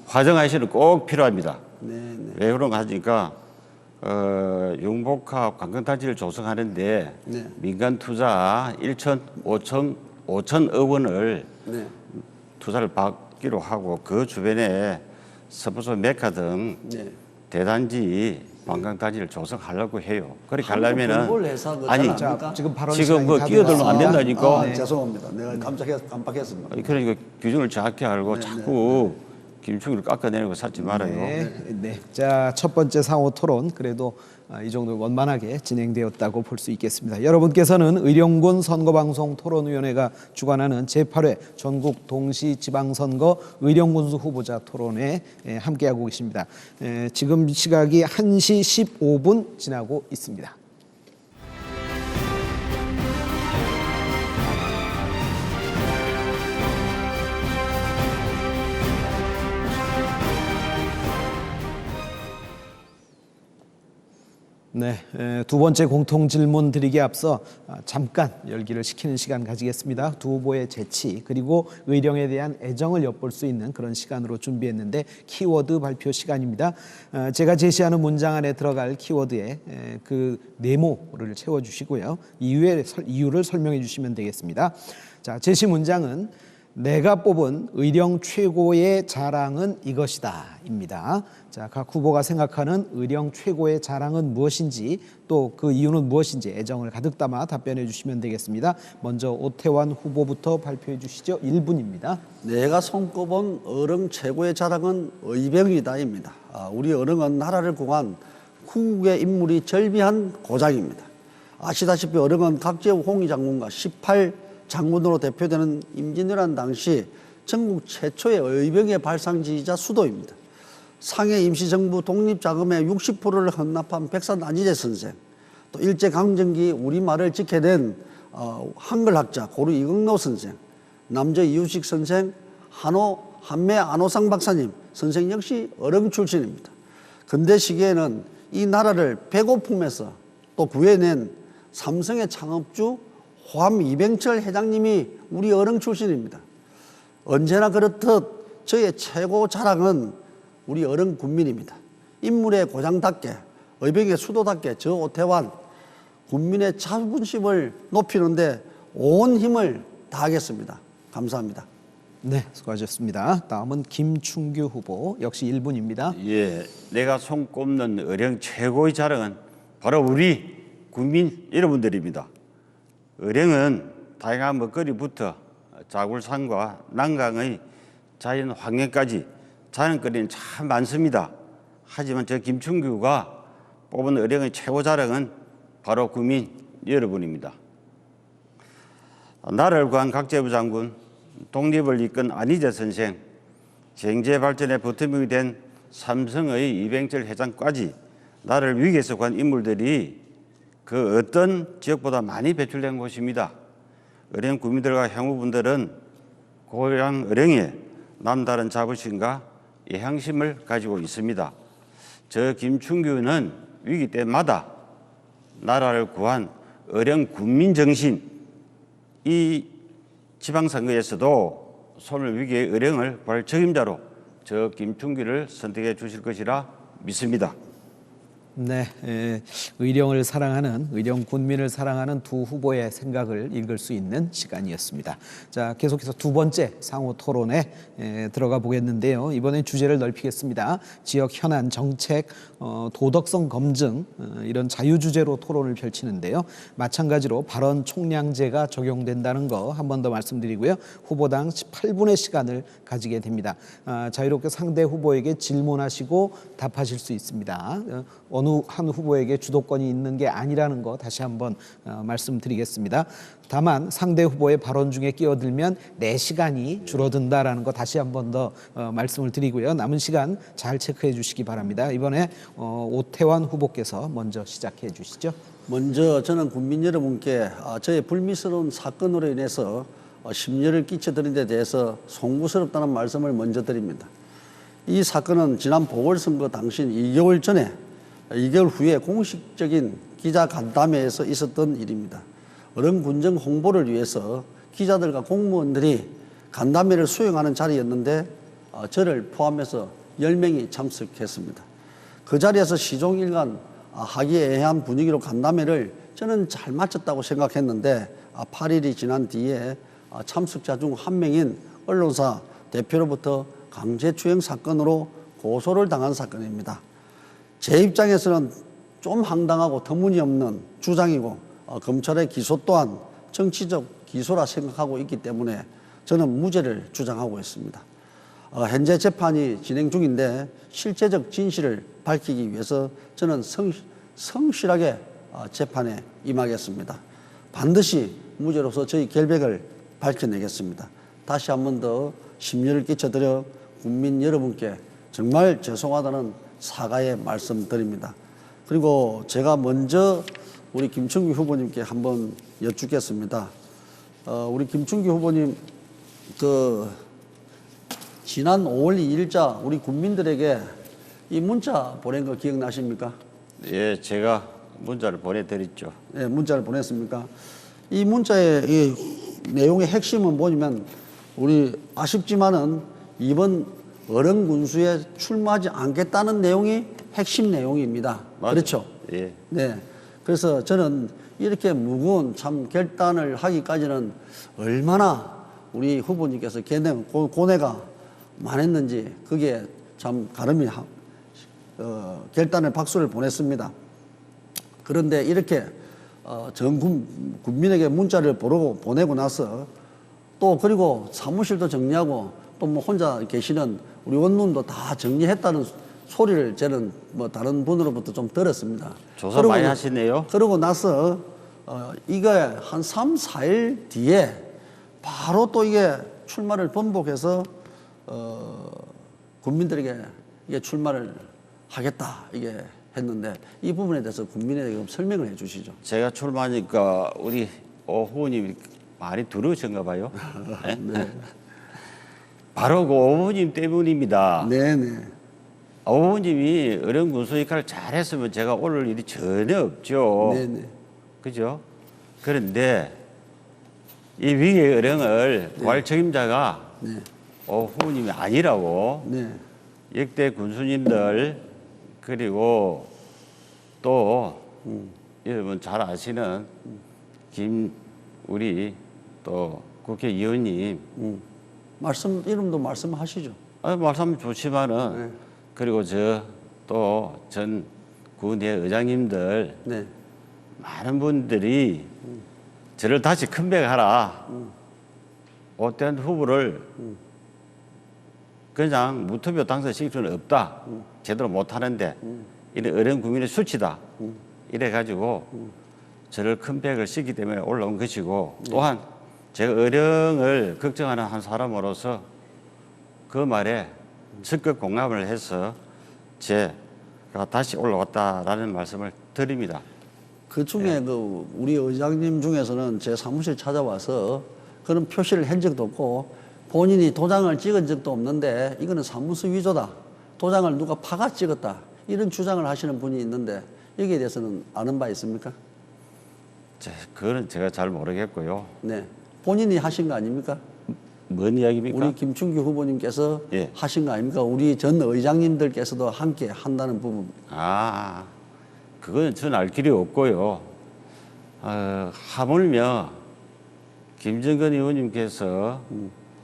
화정 IC는 꼭 필요합니다. 네, 네. 왜 그런가 하니까 융복합 관광단지를 조성하는데 네. 민간 투자 5천억 원을 네. 투자를 받기로 하고 그 주변에 서부소 메카 등 네. 대단지 관광단지를 조성하려고 해요. 그렇게 한국 하려면은 글로벌 회사 그 아니 잘 자, 지금 발언 지금 시간이 그 다 끼어들면 안 되었습니다. 된다니까. 죄송합니다. 내가 깜빡했습니다. 그러니까 규정을 정확히 알고 자꾸 김충기를 깎아내리고 살지 말아요. 네, 네. 자, 첫 번째 상호 토론 그래도 이 정도 원만하게 진행되었다고 볼 수 있겠습니다. 여러분께서는 의령군 선거방송 토론위원회가 주관하는 제8회 전국 동시지방선거 의령군수 후보자 토론에 함께하고 계십니다. 지금 시각이 1시 15분 지나고 있습니다. 네, 두 번째 공통 질문 드리기에 앞서 잠깐 열기를 식히는 시간 가지겠습니다. 두 후보의 재치 그리고 의령에 대한 애정을 엿볼 수 있는 그런 시간으로 준비했는데 키워드 발표 시간입니다. 제가 제시하는 문장 안에 들어갈 키워드에 그 네모를 채워주시고요. 이유를 설명해 주시면 되겠습니다. 자, 제시 문장은 내가 뽑은 의령 최고의 자랑은 이것이다 입니다. 자, 각 후보가 생각하는 의령 최고의 자랑은 무엇인지 또 그 이유는 무엇인지 애정을 가득 담아 답변해 주시면 되겠습니다. 먼저 오태환 후보부터 발표해 주시죠. 1분입니다. 내가 손꼽은 어령 최고의 자랑은 의병이다입니다. 우리 어령은 나라를 구한 후국의 인물이 절비한 고장입니다. 아시다시피 어령은 각제우 홍위 장군과 18 장군으로 대표되는 임진왜란 당시 전국 최초의 의병의 발상지이자 수도입니다. 상해 임시정부 독립자금의 60%를 헌납한 백산 안희재 선생, 또 일제강점기 우리말을 지켜낸 한글학자 고루 이경로 선생, 남저 이유식 선생, 한매 안호상 박사님 선생 역시 어령 출신입니다. 근대 시기에는 이 나라를 배고픔에서 또 구해낸 삼성의 창업주 호암 이병철 회장님이 우리 어릉 출신입니다. 언제나 그렇듯 저의 최고 자랑은 우리 어릉 군민입니다. 인물의 고장답게, 의병의 수도답게 저 오태환 군민의 자부심을 높이는데 온 힘을 다하겠습니다. 감사합니다. 네, 수고하셨습니다. 다음은 김충규 후보 역시 1분입니다. 예, 내가 손꼽는 의령 최고의 자랑은 바로 우리 국민 여러분들입니다. 의령은 다양한 먹거리부터 자굴산과 난강의 자연 환경까지 자랑거리는 참 많습니다. 하지만 저 김충규가 뽑은 의령의 최고 자랑은 바로 국민 여러분입니다. 나를 구한 각재부 장군, 독립을 이끈 안희재 선생, 경제 발전의 버팀목이 된 삼성의 이병철 회장까지 나를 위기에서 구한 인물들이 그 어떤 지역보다 많이 배출된 곳입니다. 의령 구민들과 향후분들은 고향 의령에 남다른 자부심과 예향심을 가지고 있습니다. 저 김충규는 위기 때마다 나라를 구한 의령 군민 정신, 이 지방선거에서도 소멸 위기의 의령을 구할 책임자로 저 김충규를 선택해 주실 것이라 믿습니다. 네, 의령을 사랑하는, 의령 군민을 사랑하는 두 후보의 생각을 읽을 수 있는 시간이었습니다. 자, 계속해서 두 번째 상호 토론에 들어가 보겠는데요. 이번엔 주제를 넓히겠습니다. 지역 현안, 정책, 도덕성 검증 이런 자유 주제로 토론을 펼치는데요. 마찬가지로 발언 총량제가 적용된다는 거 한 번 더 말씀드리고요. 후보당 18분의 시간을 가지게 됩니다. 자유롭게 상대 후보에게 질문하시고 답하실 수 있습니다. 어느 한 후보에게 주도권이 있는 게 아니라는 거 다시 한번 말씀드리겠습니다. 다만 상대 후보의 발언 중에 끼어들면 내 시간이 줄어든다라는 거 다시 한번 더 말씀을 드리고요. 남은 시간 잘 체크해 주시기 바랍니다. 이번에 오태환 후보께서 먼저 시작해 주시죠. 먼저 저는 국민 여러분께 저의 불미스러운 사건으로 인해서 심려를 끼쳐드린 데 대해서 송구스럽다는 말씀을 먼저 드립니다. 이 사건은 지난 보궐선거 당시 2개월 전에 2개월 후에 공식적인 기자간담회에서 있었던 일입니다. 어른 군정 홍보를 위해서 기자들과 공무원들이 간담회를 수행하는 자리였는데 저를 포함해서 10명이 참석했습니다. 그 자리에서 시종일관 화기애애한 분위기로 간담회를 저는 잘 마쳤다고 생각했는데 8일이 지난 뒤에 참석자 중 한 명인 언론사 대표로부터 강제추행 사건으로 고소를 당한 사건입니다. 제 입장에서는 좀 황당하고 터무니없는 주장이고 검찰의 기소 또한 정치적 기소라 생각하고 있기 때문에 저는 무죄를 주장하고 있습니다. 현재 재판이 진행 중인데 실제적 진실을 밝히기 위해서 저는 성실하게 재판에 임하겠습니다. 반드시 무죄로서 저희 결백을 밝혀내겠습니다. 다시 한 번 더 심려를 끼쳐드려 국민 여러분께 정말 죄송하다는 사과의 말씀드립니다. 그리고 제가 먼저 우리 김충규 후보님께 한번 여쭙겠습니다. 우리 김충규 후보님, 지난 5월 2일자 우리 국민들에게 이 문자 보낸 거 기억나십니까? 예, 제가 문자를 보내드렸죠. 네, 문자를 보냈습니까? 이 문자의 이 내용의 핵심은 뭐냐면 우리 아쉽지만은 이번 어른군수에 출마하지 않겠다는 내용이 핵심 내용입니다. 맞아요. 그렇죠? 예. 네. 그래서 저는 이렇게 무거운 참 결단을 하기까지는 얼마나 우리 후보님께서 고뇌가 많았는지 그게 참 가름이 결단의 박수를 보냈습니다. 그런데 이렇게 전 국민에게 문자를 보내고 나서 또 그리고 사무실도 정리하고 또 뭐 혼자 계시는 우리 원룸도 다 정리했다는 소리를 저는 뭐 다른 분으로부터 좀 들었습니다. 조사 많이 하시네요. 그러고 나서 이게 한 3, 4일 뒤에 바로 또 이게 출마를 번복해서 국민들에게 이게 출마를 하겠다 이게 했는데 이 부분에 대해서 국민에게 좀 설명을 해 주시죠. 제가 출마하니까 우리 오 후보님이 많이 두려우신가 봐요. 네? 네. 바로 그 오 후보님 때문입니다. 네네. 네. 후보님이 어려운 군수 역할을 잘했으면 제가 오를 일이 전혀 없죠. 네네. 그죠? 그런데 이 위기의 어령을 구할 책임자가 네. 후보님이 아니라고 네. 역대 군수님들 그리고 또 여러분 잘 아시는 우리 또 국회의원님 이름도 말씀하시죠. 말씀 좋지만은 네. 그리고 또 전 구내 의장님들 네. 많은 분들이 저를 다시 컴백하라. 못된 후보를 그냥 무투표 당선시킬 수는 없다. 제대로 못하는데 이런 어려운 국민의 수치다. 이래가지고 저를 컴백을 시키기 때문에 올라온 것이고 또한 제가 어령을 걱정하는 한 사람으로서 그 말에 적극 공감을 해서 제가 다시 올라왔다라는 말씀을 드립니다. 그 중에 그 우리 의장님 중에서는 제 사무실 찾아와서 그런 표시를 한 적도 없고 본인이 도장을 찍은 적도 없는데 이거는 사무소 위조다. 도장을 누가 파가 찍었다. 이런 주장을 하시는 분이 있는데 여기에 대해서는 아는 바 있습니까? 그거는 제가 잘 모르겠고요. 네. 본인이 하신 거 아닙니까? 뭔 이야기입니까? 우리 김충규 후보님께서 예. 하신 거 아닙니까? 우리 전 의장님들께서도 함께 한다는 부분. 그건 저는 알 길이 없고요. 하물며 김정근 의원님께서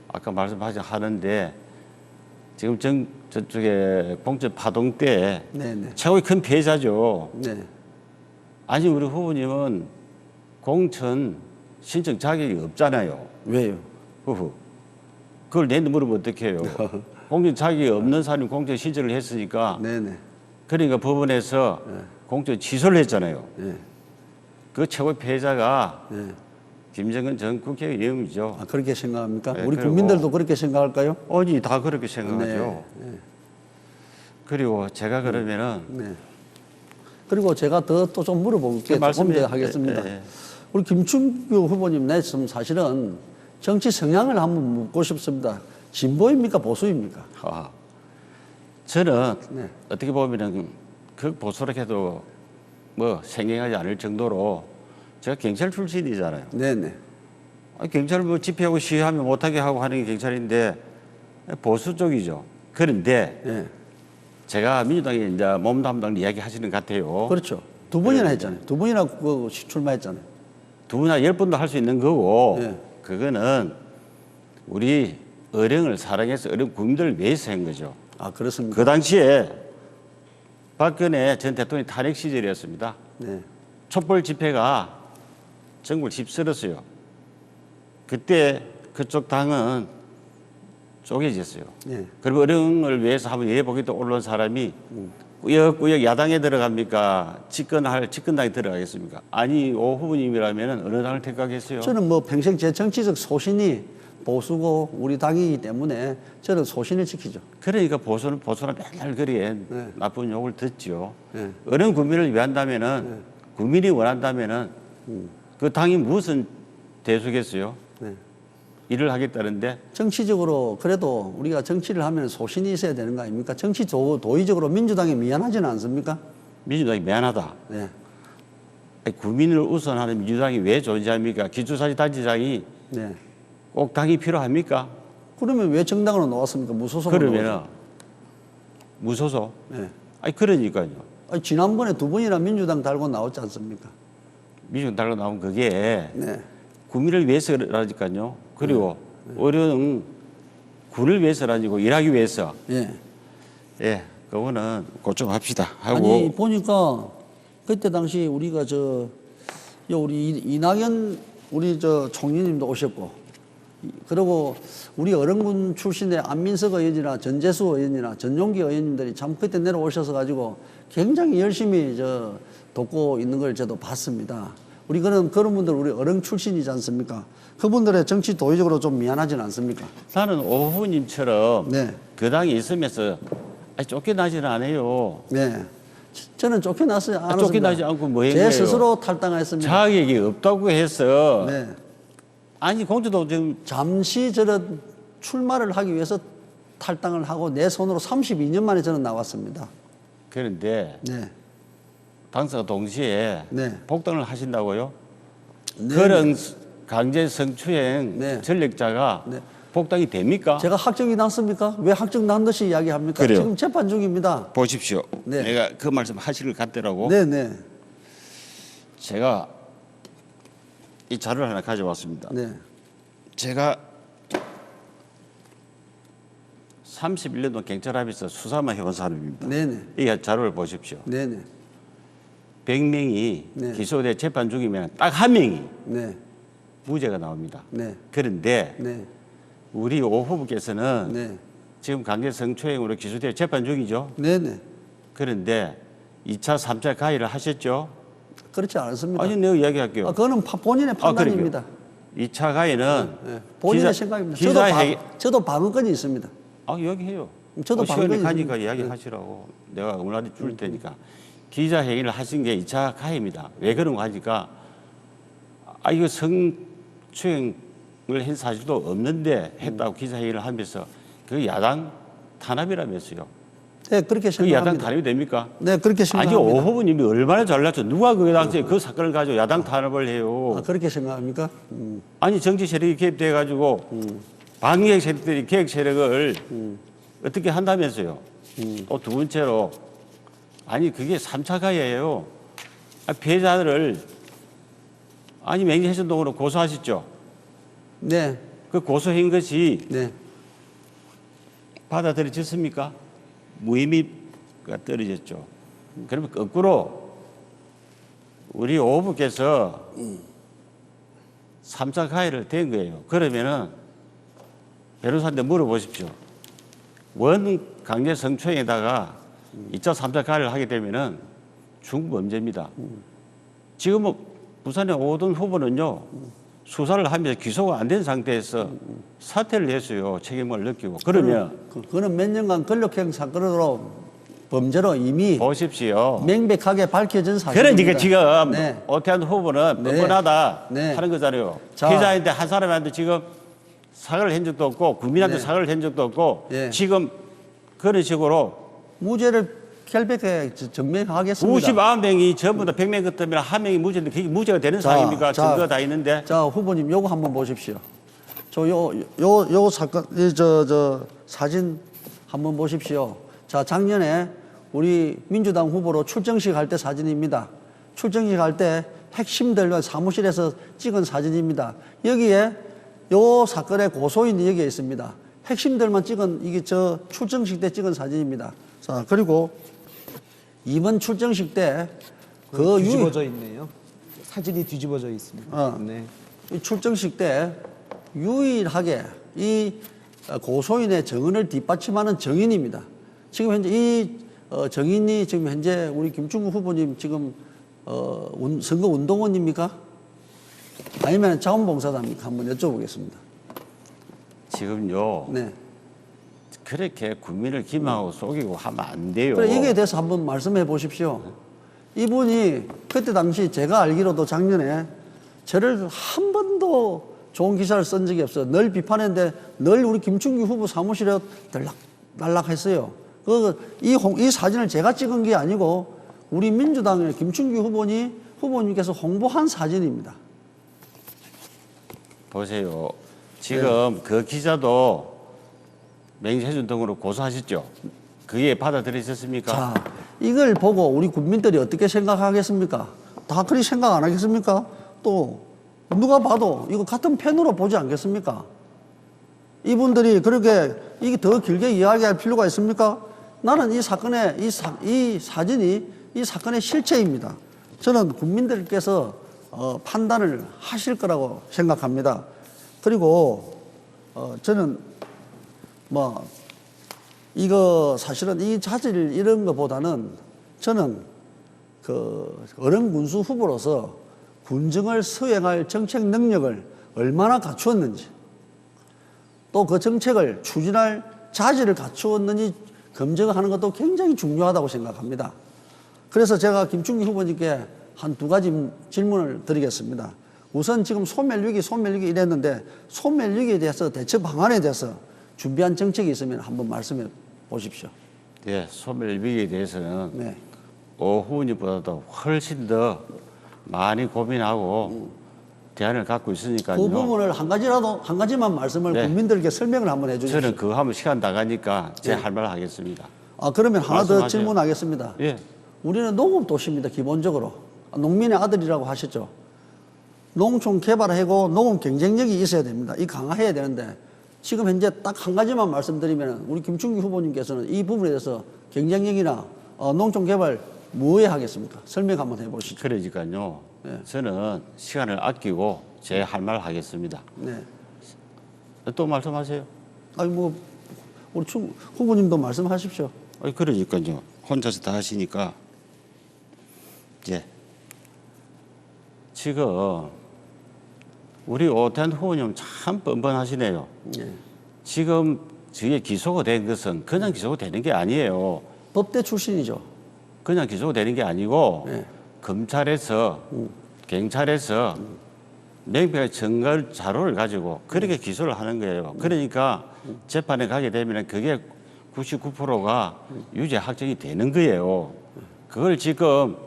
아까 말씀하셨는데 지금 저쪽에 공천 파동 때 네네. 최고의 큰 피해자죠. 네. 아니 우리 후보님은 공천 신청 자격이 없잖아요. 왜요? 그걸 내한테 물으면 어떡해요. 공천 자격이 없는 사람이 공천 신청을 했으니까 네네. 그러니까 법원에서 공천 취소를 했잖아요. 네. 그 최고의 피해자가 네. 김정은 전 국회의원이죠. 그렇게 생각합니까? 네, 우리 그리고- 국민들도 그렇게 생각할까요? 아니 다 그렇게 생각하죠. 네. 네. 그리고 제가 그러면은 네. 그리고 제가 또 좀 물어볼게요. 조금 더 하겠습니다. 네. 우리 김충규 후보님, 내 지금 사실은 정치 성향을 한번 묻고 싶습니다. 진보입니까? 보수입니까? 저는 네. 어떻게 보면은 그 보수라 해도 뭐 생경하지 않을 정도로 제가 경찰 출신이잖아요. 네네. 경찰 뭐 집회하고 시위하면 못하게 하고 하는 게 경찰인데 보수 쪽이죠. 그런데 네. 제가 민주당에 이제 몸담당 이야기 하시는 것 같아요. 그렇죠. 두 번이나 했잖아요. 두 번이나 출마했잖아요. 두 분이나 10분도 할 수 있는 거고 네. 그거는 우리 어령을 사랑해서 어령 국민들을 위해서 한 거죠. 그렇습니까? 그 당시에 박근혜 전 대통령 탄핵 시절이었습니다. 네. 촛불 집회가 전국을 휩쓸었어요. 그때 그쪽 당은 쪼개졌어요. 네. 그리고 어령을 위해서 한번 예보기도 올라온 사람이 꾸역꾸역 야당에 들어갑니까? 집권당에 들어가겠습니까? 아니, 오 후보님이라면 어느 당을 택하겠어요? 저는 뭐 평생 제 정치적 소신이 보수고 우리 당이기 때문에 저는 소신을 지키죠. 그러니까 보수는 맨날 그리에 네. 나쁜 욕을 듣죠. 네. 어려운 국민을 위한다면은 국민이 원한다면은 그 당이 무슨 대수겠어요? 네. 일을 하겠다는데 정치적으로 그래도 우리가 정치를 하면 소신이 있어야 되는 거 아닙니까? 정치 도의적으로 민주당에 미안하지는 않습니까? 민주당이 미안하다. 네. 아니, 국민을 우선하는 민주당이 왜 존재합니까? 기초자치단체장이 네. 꼭 당이 필요합니까? 그러면 왜 정당으로 나왔습니까? 무소속으로 그러면 나오죠. 무소속. 네. 아니 그러니까요. 아니, 지난번에 두 번이나 민주당 달고 나왔지 않습니까? 민주당 달러 나온 그게 네. 국민을 위해서라니까요. 그리고 어려운 군을 위해서라니고 일하기 위해서. 예. 예, 그거는 고정합시다 하고. 아니 보니까 그때 당시 우리가 우리 이낙연 우리 총리님도 오셨고 그리고 우리 어른군 출신의 안민석 의원이나 전재수 의원이나 전용기 의원님들이 참 그때 내려오셔서 가지고 굉장히 열심히 돕고 있는 걸 저도 봤습니다. 우리 그런 분들 우리 어른 출신이지 않습니까? 그분들의 정치 도의적으로 좀 미안하지는 않습니까? 나는 오 후보님처럼 네. 그 당에 있으면서 쫓겨나지는 않아요. 네. 저는 쫓겨나지 않았습니다. 쫓겨나지 않고 뭐 제 했네요. 스스로 탈당했습니다. 자격이 없다고 해서 네. 아니 공주도 지금 잠시 저런 출마를 하기 위해서 탈당을 하고 내 손으로 32년 만에 저는 나왔습니다. 그런데 네. 당사가 동시에 네. 복당을 하신다고요? 네. 그런 강제 성추행 네. 전력자가 네. 복당이 됩니까? 제가 확정이 났습니까? 왜 확정 난 듯이 이야기합니까? 그래요. 지금 재판 중입니다. 보십시오. 네. 내가 그 말씀 하실 것 같더라고. 네네. 제가 이 자료를 하나 가져왔습니다. 네. 제가 31년 동안 경찰합에서 수사만 해온 사람입니다. 네네. 이 자료를 보십시오. 네네. 100명이 네. 기소돼 재판 중이면 딱 한 명이 네. 무죄가 나옵니다. 네. 그런데 네. 우리 오 후보께서는 네. 지금 강제 성추행으로 기소돼 재판 중이죠. 네네. 그런데 2차, 3차 가해를 하셨죠? 그렇지 않습니다. 아니, 내가 이야기할게요. 그거는 본인의 판단입니다. 2차 가해는 네. 본인의 생각입니다. 저도 방어권이 있습니다. 이야기해요. 저도 시간이 방법이 가니까 있습니다. 이야기하시라고. 내가 얼마나 줄 테니까. 기자회견을 하신 게 2차 가해입니다. 왜 그런 거 하니까 이거 성추행을 한 사실도 없는데 했다고 기자회견을 하면서 그 야당 탄압이라면서요. 네, 그렇게 그 야당 생각합니다. 탄압이 됩니까? 네, 그렇게 아니, 생각합니다. 오 후보님이 얼마나 잘났죠. 누가 그 당시에 그 사건을 가지고 야당 탄압을 해요. 그렇게 생각합니까? 아니, 정치 세력이 개입돼가지고 방역 세력들이 개혁 세력을 어떻게 한다면서요. 또 두 번째로 아니 그게 3차 가해예요. 피해자들을 맹지해전동으로 고소하셨죠. 네, 그 고소한 것이 네, 받아들여졌습니까? 무의미가 떨어졌죠. 그러면 거꾸로 우리 오 후보께서 3차 가해를 된 거예요. 그러면은 변호사한테 물어보십시오. 원 강제 성추행에다가 2차, 3차 가해를 하게 되면은 중범죄입니다. 지금 부산의 오든 후보는요, 수사를 하면서 기소가 안 된 상태에서 사퇴를 했어요. 책임을 느끼고. 그러면 그거는 몇 년간 권력형 사건으로 범죄로 이미 보십시오. 명백하게 밝혀진 사실입니다. 그러니까 지금 네. 오태한 후보는 네. 뻔뻔하다 네. 하는 거잖아요. 자. 기자한테 한 사람한테 지금 사과를 한 적도 없고 국민한테 네. 사과를 한 적도 없고 네. 지금 그런 식으로 무죄를 결백해 증명하겠습니다. 59명이 전부 다 100명 같으면 한 명이 무죄인데 그게 무죄가 되는 상황입니까? 증거가 다 있는데. 자, 후보님 요거 한번 보십시오. 요 사건, 저 사진 한번 보십시오. 자, 작년에 우리 민주당 후보로 출정식 할 때 사진입니다. 출정식 할 때 핵심들과 사무실에서 찍은 사진입니다. 여기에 요 사건의 고소인이 여기에 있습니다. 핵심들만 찍은 이게 저 출정식 때 찍은 사진입니다. 자, 그리고 이번 출정식 때 뒤집어져 있네요. 사진이 뒤집어져 있습니다. 네. 이 출정식 때 유일하게 이 고소인의 증언을 뒷받침하는 증인입니다. 지금 현재 이 증인이 지금 현재 우리 김충구 후보님 지금 선거 운동원입니까? 아니면 자원봉사자입니까? 한번 여쭤보겠습니다. 지금요. 네. 그렇게 국민을 기망하고 속이고 하면 안 돼요. 그래, 이거에 대해서 한번 말씀해 보십시오. 이분이 그때 당시 제가 알기로도 작년에 저를 한 번도 좋은 기사를 쓴 적이 없어요. 늘 비판했는데 늘 우리 김충기 후보 사무실에 날락했어요. 이 사진을 제가 찍은 게 아니고 우리 민주당의 김충기 후보님께서 홍보한 사진입니다. 보세요. 지금 그 기자도 맹세준 등으로 고소하셨죠? 그게 받아들여졌습니까? 자, 이걸 보고 우리 국민들이 어떻게 생각하겠습니까? 다 그리 생각 안 하겠습니까? 또 누가 봐도 이거 같은 펜으로 보지 않겠습니까? 이분들이 그렇게 이게 더 길게 이야기할 필요가 있습니까? 나는 이 사건의 이 사진이 이 사건의 실체입니다. 저는 국민들께서 판단을 하실 거라고 생각합니다. 그리고 저는 이거 사실은 이 자질 이런 것보다는 저는 그 어른군수 후보로서 군정을 수행할 정책 능력을 얼마나 갖추었는지 또 그 정책을 추진할 자질을 갖추었는지 검증하는 것도 굉장히 중요하다고 생각합니다. 그래서 제가 김충기 후보님께 한 두 가지 질문을 드리겠습니다. 우선 지금 소멸위기 이랬는데 소멸위기에 대해서 대처 방안에 대해서 준비한 정책이 있으면 한번 말씀해 보십시오. 네, 소멸비에 대해서는 네. 오 후보님보다도 훨씬 더 많이 고민하고 대안을 갖고 있으니까요. 그 부분을 한 가지만 말씀을 네. 국민들에게 설명을 한번 해주십시오. 저는 그거 하면 시간 나가니까 제 할 말 하겠습니다. 그러면 하나 더 말씀하세요. 질문하겠습니다. 예. 우리는 농업 도시입니다. 기본적으로 농민의 아들이라고 하셨죠. 농촌 개발하고 농업 경쟁력이 있어야 됩니다. 이 강화해야 되는데 지금 현재 딱 한 가지만 말씀드리면 우리 김충기 후보님께서는 이 부분에 대해서 경쟁력이나 농촌 개발 뭐에 하겠습니까? 설명 한번 해보시죠. 그러니까요. 네. 저는 시간을 아끼고 제 할 말 하겠습니다. 네. 또 말씀하세요. 아니 뭐 우리 후보님도 말씀하십시오. 그러니까요. 혼자서 다 하시니까 이제 지금 우리 오태환 후보님 참 뻔뻔하시네요. 네. 지금 저게 기소가 된 것은 그냥 기소가 되는 게 아니에요. 법대 출신이죠. 그냥 기소가 되는 게 아니고 네. 검찰에서 경찰에서 명백한 증거 자료를 가지고 그렇게 기소를 하는 거예요. 그러니까 재판에 가게 되면 그게 99%가 유죄 확정이 되는 거예요. 그걸 지금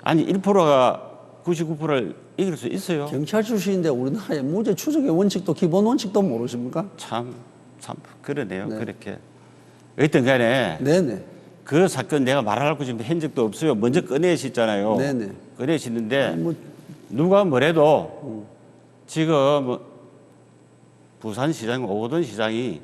아니 1%가 99%를 이길 수 있어요? 경찰 출신인데 우리나라의 무죄 추적의 원칙도 기본 원칙도 모르십니까? 참 그러네요. 네. 그렇게. 어쨌든 간에 네네. 그 사건 내가 말하려고 지금 한 적도 없어요. 먼저 꺼내시잖아요. 네네. 꺼내시는데 뭐, 누가 뭐래도 지금 부산시장 오거돈 시장이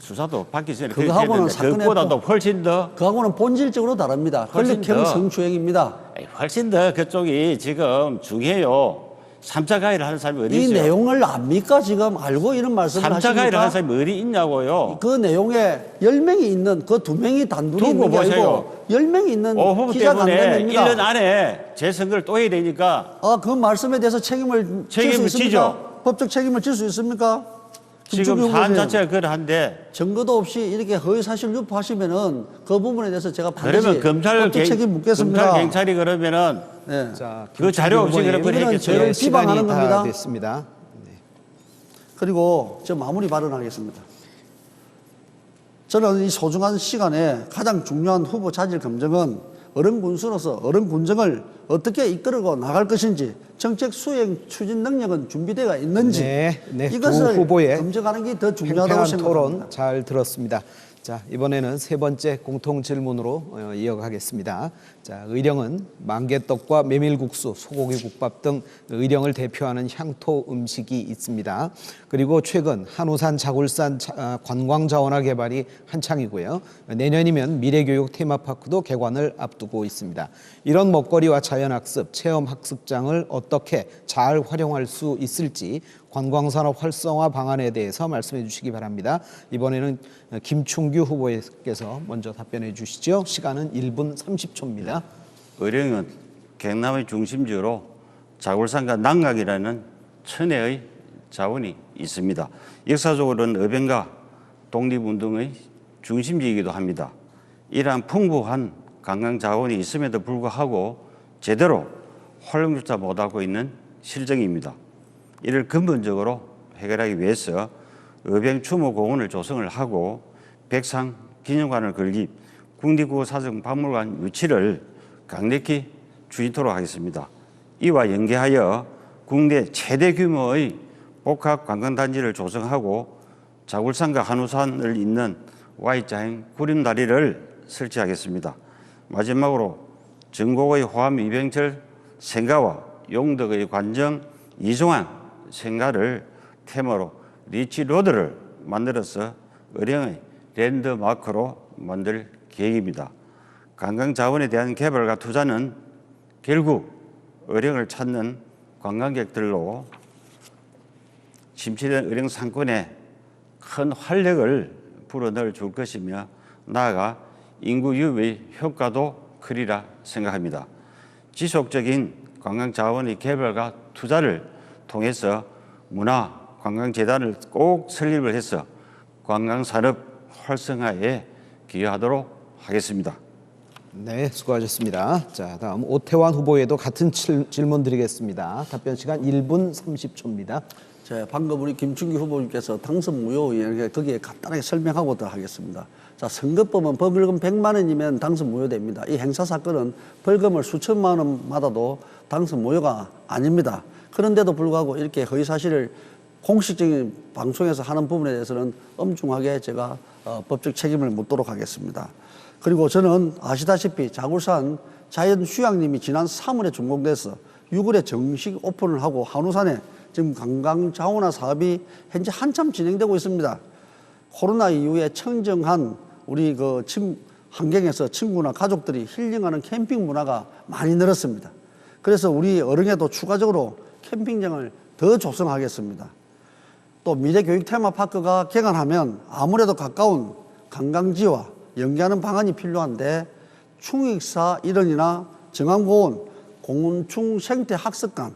수사도 받기 전에 그렇게 그거하고는 했는데 사건의 그것보다도 훨씬 더 그하고는 본질적으로 다릅니다. 훨씬 권력형 더. 성추행입니다. 훨씬 더 그쪽이 지금 중요해요. 3차 가해를 하는 사람이 어디 이 있어요? 내용을 압니까? 지금 알고 이런 말씀을 3차 가해를 하는 하십니까? 사람이 어디 있냐고요. 그 내용에 10명이 있는 그 2명이 단둘이 두고 있는 게 보세요. 아니고 10명이 있는 오 후보 기자간담회입니다. 때문에 1년 안에 재선거를 또 해야 되니까 그 말씀에 대해서 책임을 질 수 책임을 있습니까? 지죠. 법적 책임을 질 수 있습니까? 지금 김충기 사안 후보님, 자체가 그러한데 증거도 없이 이렇게 허위사실 유포하시면은 그 부분에 대해서 제가 반드시 그러면 법적 책임 묻겠습니다. 검찰 경찰이 그러면은 네. 자, 그 자료 없이 김충기 그런 걸 후보님, 했겠어요. 저를 시간이 비방하는 다 겁니다. 됐습니다. 그리고 저 마무리 발언하겠습니다. 저는 이 소중한 시간에 가장 중요한 후보 자질 검증은 어른 군수로서 어른 군정을 어떻게 이끌고 나갈 것인지 정책 수행 추진 능력은 준비되어 있는지 네, 두 이것을 후보의 검증하는 게 더 중요하다고 팽팽한 생각합니다. 토론 잘 들었습니다. 자, 이번에는 세 번째 공통 질문으로 이어가겠습니다. 자, 의령은 만개떡과 메밀국수, 소고기국밥 등 의령을 대표하는 향토 음식이 있습니다. 그리고 최근 한우산 자굴산 관광자원화 개발이 한창이고요. 내년이면 미래교육 테마파크도 개관을 앞두고 있습니다. 이런 먹거리와 자연학습, 체험학습장을 어떻게 잘 활용할 수 있을지 관광산업 활성화 방안에 대해서 말씀해 주시기 바랍니다. 이번에는 김충규 후보께서 먼저 답변해 주시죠. 시간은 1분 30초입니다. 의령은 경남의 중심지로 자굴산과 남각이라는 천혜의 자원이 있습니다. 역사적으로는 의병과 독립운동의 중심지이기도 합니다. 이러한 풍부한 관광 자원이 있음에도 불구하고 제대로 활용조차 못하고 있는 실정입니다. 이를 근본적으로 해결하기 위해서 의병추모공원을 조성을 하고 백상 기념관을 건립, 국립국어사정박물관 유치를 강력히 추진토록 하겠습니다. 이와 연계하여 국내 최대 규모의 복합관광단지를 조성하고 자굴산과 한우산을 잇는 Y자형 구름다리를 설치하겠습니다. 마지막으로 전곡의 호암 이병철 생가와 용덕의 관정 이종환 생가를 테마로 리치로드를 만들어서 의령의 랜드마크로 만들 계획입니다. 관광자원에 대한 개발과 투자는 결국 의령을 찾는 관광객들로 침체된 의령 상권에 큰 활력을 불어넣어 줄 것이며 나아가 인구 유입의 효과도 크리라 생각합니다. 지속적인 관광자원의 개발과 투자를 통해서 문화관광재단을 꼭 설립을 해서 관광산업 활성화에 기여하도록 하겠습니다. 네, 수고하셨습니다. 자, 다음 오태환 후보에도 같은 질문 드리겠습니다. 답변 시간 1분 30초입니다. 방금 우리 김충기 후보님께서 당선 무효 의견 거기에 간단하게 설명하고 더 하겠습니다. 자, 선거법은 벌금 100만 원이면 당선 무효됩니다. 이 행사 사건은 벌금을 수천만 원 받아도 당선 무효가 아닙니다. 그런데도 불구하고 이렇게 허위 사실을 공식적인 방송에서 하는 부분에 대해서는 엄중하게 제가 법적 책임을 묻도록 하겠습니다. 그리고 저는 아시다시피 자굴산 자연휴양림이 지난 3월에 준공돼서 6월에 정식 오픈을 하고 한우산에 지금 관광자원화 사업이 현재 한참 진행되고 있습니다. 코로나 이후에 청정한 우리 환경에서 친구나 가족들이 힐링하는 캠핑 문화가 많이 늘었습니다. 그래서 우리 어릉에도 추가적으로 캠핑장을 더 조성하겠습니다. 또 미래교육 테마파크가 개관하면 아무래도 가까운 관광지와 연계하는 방안이 필요한데 충익사 일원이나 정암고원, 공운충 생태학습관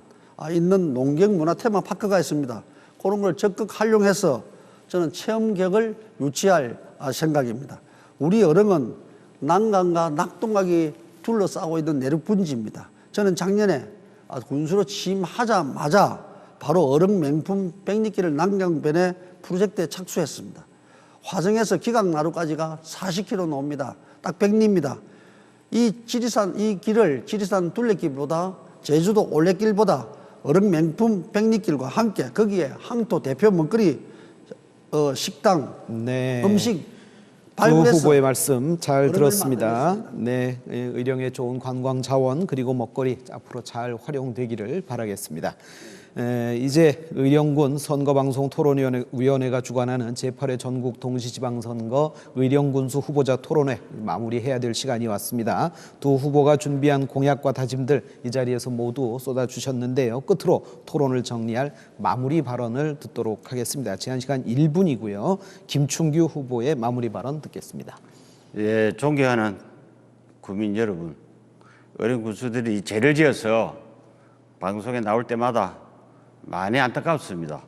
있는 농경문화 테마파크가 있습니다. 그런 걸 적극 활용해서 저는 체험객을 유치할 생각입니다. 우리 어릉은 난강과 낙동강이 둘러싸고 있는 내륙분지입니다. 저는 작년에 군수로 취임하자마자 바로 어릉 명품 백리길을 난강변에 프로젝트에 착수했습니다. 화정에서 기강나루까지가 40km 나옵니다. 딱 백리입니다. 이 길을 지리산 둘레길보다 제주도 올레길보다 어릉 명품 백리길과 함께 거기에 항토 대표 먹거리 식당 네. 음식 두 발굴해서 후보의 말씀 잘 어른을 들었습니다. 만들겠습니다. 네, 의령의 좋은 관광 자원 그리고 먹거리 앞으로 잘 활용되기를 바라겠습니다. 이제 의령군 선거방송 토론위원회가 주관하는 제8회 전국 동시지방선거 의령군수 후보자 토론회 마무리해야 될 시간이 왔습니다. 두 후보가 준비한 공약과 다짐들 이 자리에서 모두 쏟아주셨는데요. 끝으로 토론을 정리할 마무리 발언을 듣도록 하겠습니다. 제한 시간 1분이고요. 김충규 후보의 마무리 발언 듣겠습니다. 예, 존경하는 국민 여러분, 어린 군수들이 죄를 지어서 방송에 나올 때마다 많이 안타깝습니다.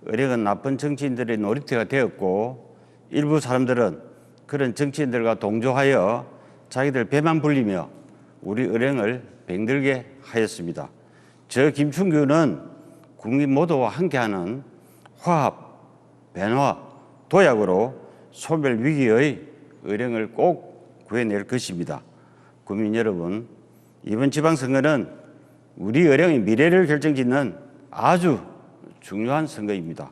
어령은 나쁜 정치인들의 놀이터가 되었고 일부 사람들은 그런 정치인들과 동조하여 자기들 배만 불리며 우리 어령을 병들게 하였습니다. 저 김충규는 국민 모두와 함께하는 화합, 변화, 도약으로 소멸 위기의 어령을 꼭 구해낼 것입니다. 국민 여러분, 이번 지방선거는 우리 어령의 미래를 결정짓는 아주 중요한 선거입니다.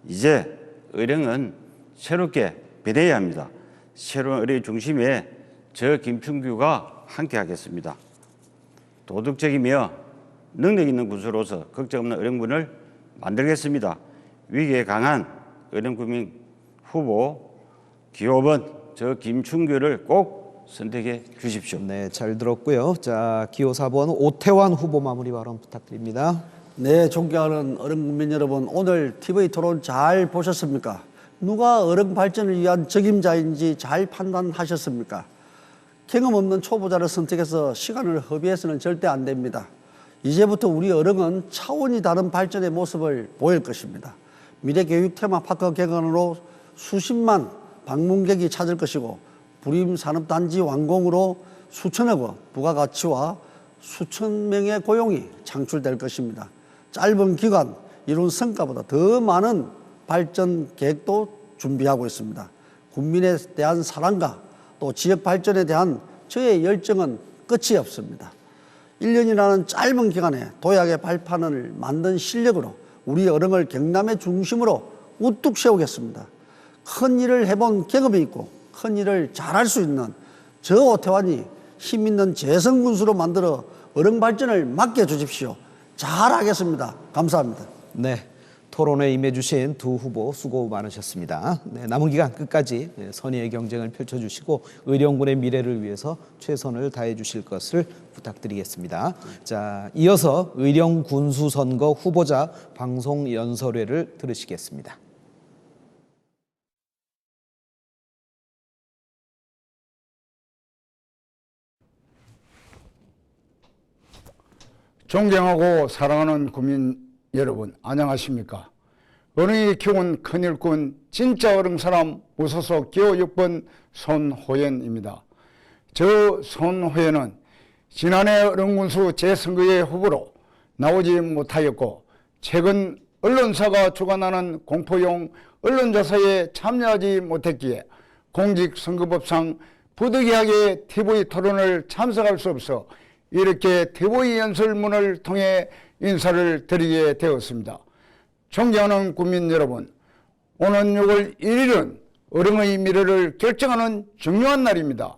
이제 어령은 새롭게 변해야 합니다. 새로운 어령의 중심에 저 김충규가 함께하겠습니다. 도덕적이며 능력 있는 군수로서 걱정 없는 어령군을 만들겠습니다. 위기에 강한 어령국민 후보 기호 5번 저 김충규를 꼭 선택해 주십시오. 네, 잘 들었고요. 자, 기호 4번 오태환 후보 마무리 발언 부탁드립니다. 네, 존경하는 어른 국민 여러분, 오늘 TV 토론 잘 보셨습니까? 누가 어른 발전을 위한 적임자인지 잘 판단하셨습니까? 경험 없는 초보자를 선택해서 시간을 허비해서는 절대 안 됩니다. 이제부터 우리 어른은 차원이 다른 발전의 모습을 보일 것입니다. 미래교육 테마파크 개관으로 수십만 방문객이 찾을 것이고 부림산업단지 완공으로 수천억 원 부가가치와 수천 명의 고용이 창출될 것입니다. 짧은 기간 이룬 성과보다 더 많은 발전 계획도 준비하고 있습니다. 국민에 대한 사랑과 또 지역 발전에 대한 저의 열정은 끝이 없습니다. 1년이라는 짧은 기간에 도약의 발판을 만든 실력으로 우리 어릉을 경남의 중심으로 우뚝 세우겠습니다. 큰 일을 해본 경험이 있고 큰 일을 잘할 수 있는 저 오태환이 힘있는 재성군수로 만들어 어릉 발전을 맡겨주십시오. 잘하겠습니다. 감사합니다. 네, 토론에 임해주신 두 후보 수고 많으셨습니다. 네, 남은 기간 끝까지 선의의 경쟁을 펼쳐주시고 의령군의 미래를 위해서 최선을 다해주실 것을 부탁드리겠습니다. 자, 이어서 의령군수 선거 후보자 방송 연설회를 들으시겠습니다. 존경하고 사랑하는 국민 여러분, 안녕하십니까? 어릉이 키운 큰일꾼 진짜 어릉 사람 무소속 기호 6번 손호연입니다. 저 손호연은 지난해 어릉군수 재선거의 후보로 나오지 못하였고 최근 언론사가 주관하는 공포용 언론조사에 참여하지 못했기에 공직선거법상 부득이하게 TV 토론을 참석할 수 없어 이렇게 TV 연설문을 통해 인사를 드리게 되었습니다. 존경하는 국민 여러분, 오는 6월 1일은 어른의 미래를 결정하는 중요한 날입니다.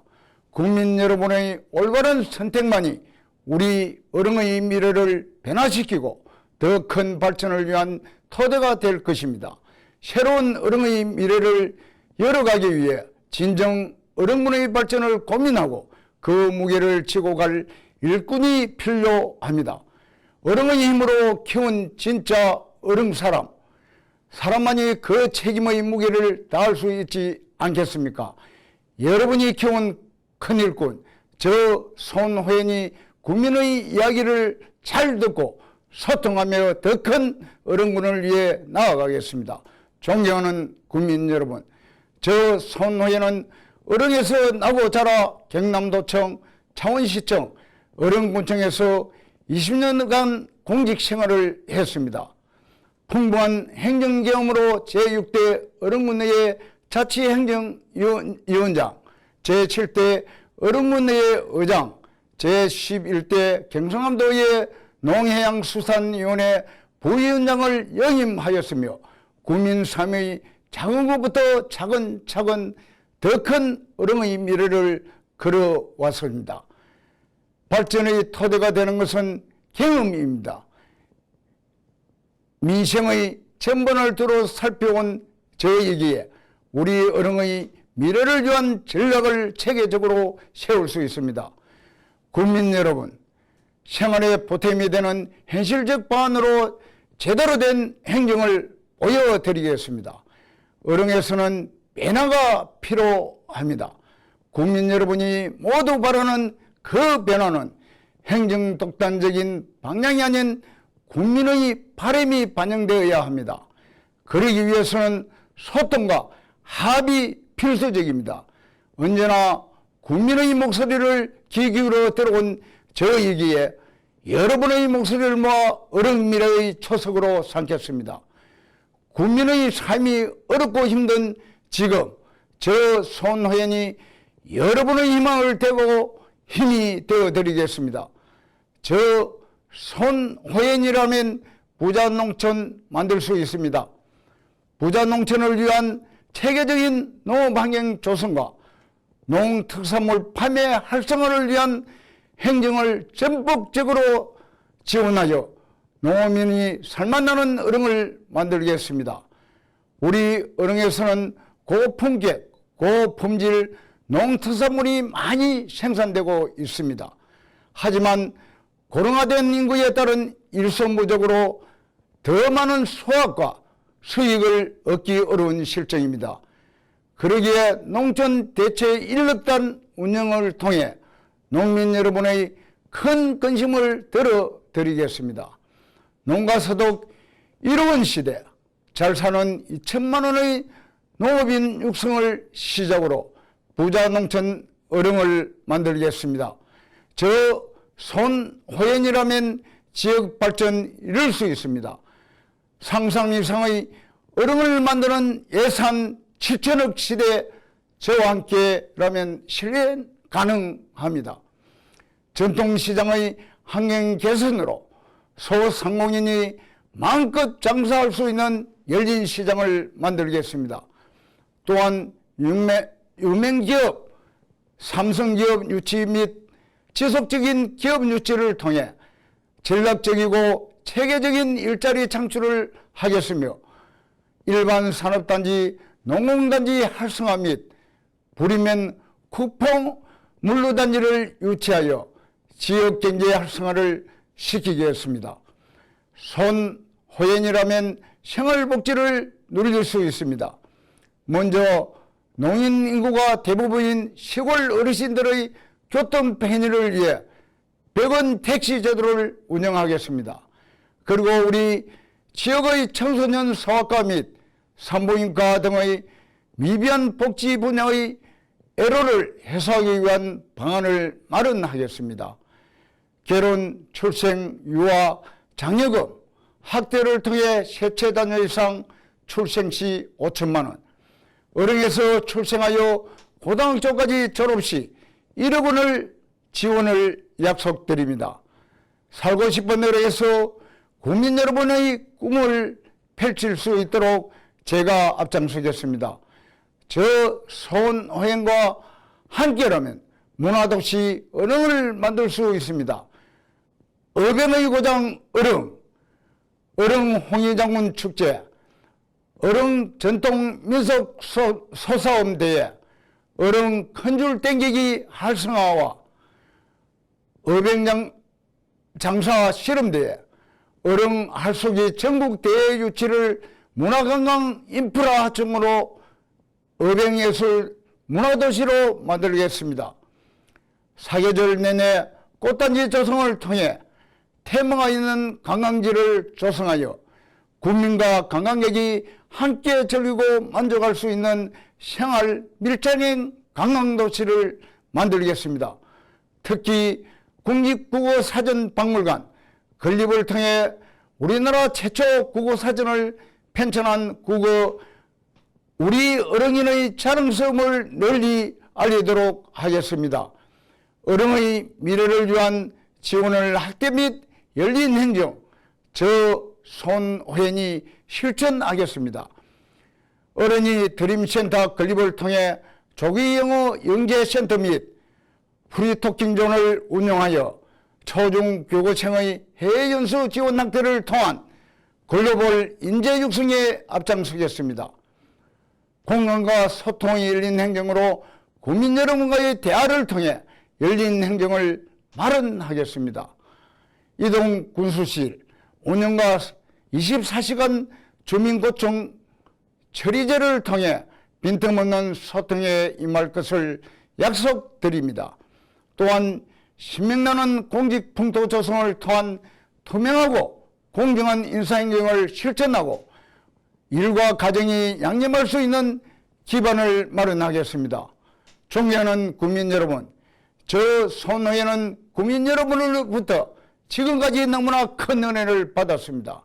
국민 여러분의 올바른 선택만이 우리 어른의 미래를 변화시키고 더 큰 발전을 위한 토대가 될 것입니다. 새로운 어른의 미래를 열어가기 위해 진정 어른문의 발전을 고민하고 그 무게를 지고 갈 일꾼이 필요합니다. 어른의 힘으로 키운 진짜 어른 사람만이 그 책임의 무게를 다할 수 있지 않겠습니까? 여러분이 키운 큰 일꾼, 저 손호연이 국민의 이야기를 잘 듣고 소통하며 더 큰 어른군을 위해 나아가겠습니다. 존경하는 국민 여러분, 저 손호연은 어른에서 나고 자라 경남도청, 창원시청, 어른군청에서 20년간 공직생활을 했습니다. 풍부한 행정경험으로 제6대 어른군회의 자치행정위원장, 제7대 어른군회의 의장, 제11대 경상남도의 농해양수산위원회 부위원장을 역임하였으며 국민 삶의 작은 것부터 차근차근 더 큰 어른의 미래를 걸어왔습니다. 발전의 토대가 되는 것은 경험입니다. 민생의 전반을 두루 살펴온 저에게 우리 어른의 미래를 위한 전략을 체계적으로 세울 수 있습니다. 국민 여러분, 생활에 보탬이 되는 현실적 방안으로 제대로 된 행정을 보여드리겠습니다. 어른에서는 변화가 필요합니다. 국민 여러분이 모두 바라는 그 변화는 행정 독단적인 방향이 아닌 국민의 바람이 반영되어야 합니다. 그러기 위해서는 소통과 합이 필수적입니다. 언제나 국민의 목소리를 귀 기울여 들어온 저이기에 여러분의 목소리를 모아 어른 미래의 초석으로 삼겠습니다. 국민의 삶이 어렵고 힘든 지금 저 손호연이 여러분의 희망을 대고 힘이 되어드리겠습니다. 저 손호연이라면 부자농촌 만들 수 있습니다. 부자농촌을 위한 체계적인 농업환경 조성과 농특산물 판매 활성화를 위한 행정을 전폭적으로 지원하여 농어민이 살맛나는 어른을 만들겠습니다. 우리 어른에서는 고품격, 고품질 농특산물이 많이 생산되고 있습니다. 하지만 고령화된 인구에 따른 일손무적으로 더 많은 소득과 수익을 얻기 어려운 실정입니다. 그러기에 농촌 대체 인력단 운영을 통해 농민 여러분의 큰 관심을 들어드리겠습니다. 농가소득 1원 시대, 잘 사는 2천만 원의 농업인 육성을 시작으로 부자농촌 어른을 만들겠습니다. 저 손호연이라면 지역 발전 이룰 수 있습니다. 상상 이상의 어른을 만드는 예산 7천억 시대 저와 함께라면 실현 가능합니다. 전통시장의 환경 개선으로 소상공인이 마음껏 장사할 수 있는 열린 시장을 만들겠습니다. 또한 유명기업, 삼성기업 유치 및 지속적인 기업 유치를 통해 전략적이고 체계적인 일자리 창출을 하겠으며 일반 산업단지, 농공단지 활성화 및 불이면 쿠폰 물류단지를 유치하여 지역경제 활성화를 시키겠습니다. 손호연이라면 생활복지를 누릴 수 있습니다. 먼저 농인 인구가 대부분인 시골 어르신들의 교통 편의를 위해 100원 택시 제도를 운영하겠습니다. 그리고 우리 지역의 청소년 소아과 및 산부인과 등의 미비한 복지 분야의 애로를 해소하기 위한 방안을 마련하겠습니다. 결혼, 출생, 유아, 장려금, 학대를 통해 세체 단위 이상 출생 시 5천만 원, 어령에서 출생하여 고등학교까지 졸업 시 1억 원을 지원을 약속드립니다. 살고 싶은 어령에서 국민 여러분의 꿈을 펼칠 수 있도록 제가 앞장서겠습니다. 저 손호행과 함께라면 문화도시 어령을 만들 수 있습니다. 어병의 고장 어령 홍의장군 축제, 어령 전통 민속 소싸움 대회, 어령 큰줄 땡기기 활성화와 어병장 장사 실험대회, 어령 할쏘기 전국 대회 유치를 문화관광 인프라 하청으로 어병예술 문화도시로 만들겠습니다. 사계절 내내 꽃단지 조성을 통해 테마가 있는 관광지를 조성하여 국민과 관광객이 함께 즐기고 만족할 수 있는 생활 밀착형 관광도시를 만들겠습니다. 특히 국립국어사전박물관 건립을 통해 우리나라 최초 국어사전을 편찬한 우리 어령인의 자랑스러움을 널리 알리도록 하겠습니다. 어령의 미래를 위한 지원을 학대 및 열린 행정, 저 손호연이 실천하겠습니다. 어른이 드림센터 건립을 통해 조기 영어 영재센터 및 프리토킹존을 운영하여 초중 교고생의 해외 연수 지원 학대를 통한 글로벌 인재 육성에 앞장서겠습니다. 공감과 소통이 열린 행정으로 국민 여러분과의 대화를 통해 열린 행정을 마련하겠습니다. 이동 군수실 운영과 24시간 주민고청 처리제를 통해 빈틈없는 소통에 임할 것을 약속드립니다. 또한 신명나는 공직 풍토 조성을 통한 투명하고 공정한 인사행정을 실천하고 일과 가정이 양립할 수 있는 기반을 마련하겠습니다. 존경하는 국민 여러분, 저 손호연은 국민 여러분으로부터 지금까지 너무나 큰 은혜를 받았습니다.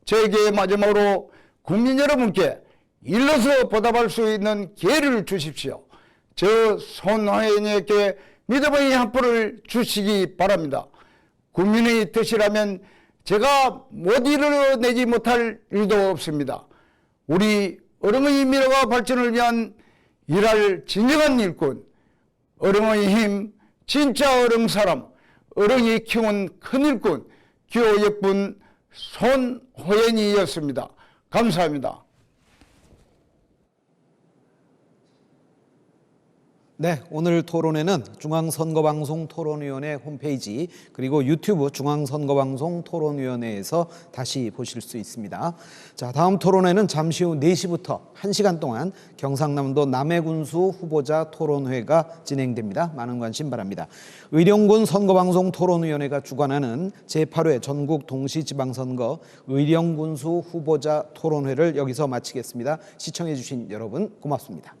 저에게 마지막으로 국민 여러분께 일러서 보답할 수 있는 기회를 주십시오. 저 손호연에게 믿음의 한포를 주시기 바랍니다. 국민의 뜻이라면 제가 못 이루어내지 못할 일도 없습니다. 우리 어령의 미래와 발전을 위한 일할 진정한 일꾼, 어령의 힘, 진짜 어령 사람, 어령이 키운 큰 일꾼, 기호 예쁜 손호연이었습니다. 감사합니다. 네, 오늘 토론회는 중앙선거방송 토론위원회 홈페이지 그리고 유튜브 중앙선거방송 토론위원회에서 다시 보실 수 있습니다. 자, 다음 토론회는 잠시 후 4시부터 1시간 동안 경상남도 남해군수 후보자 토론회가 진행됩니다. 많은 관심 바랍니다. 의령군 선거방송 토론위원회가 주관하는 제8회 전국 동시지방선거 의령군수 후보자 토론회를 여기서 마치겠습니다. 시청해 주신 여러분 고맙습니다.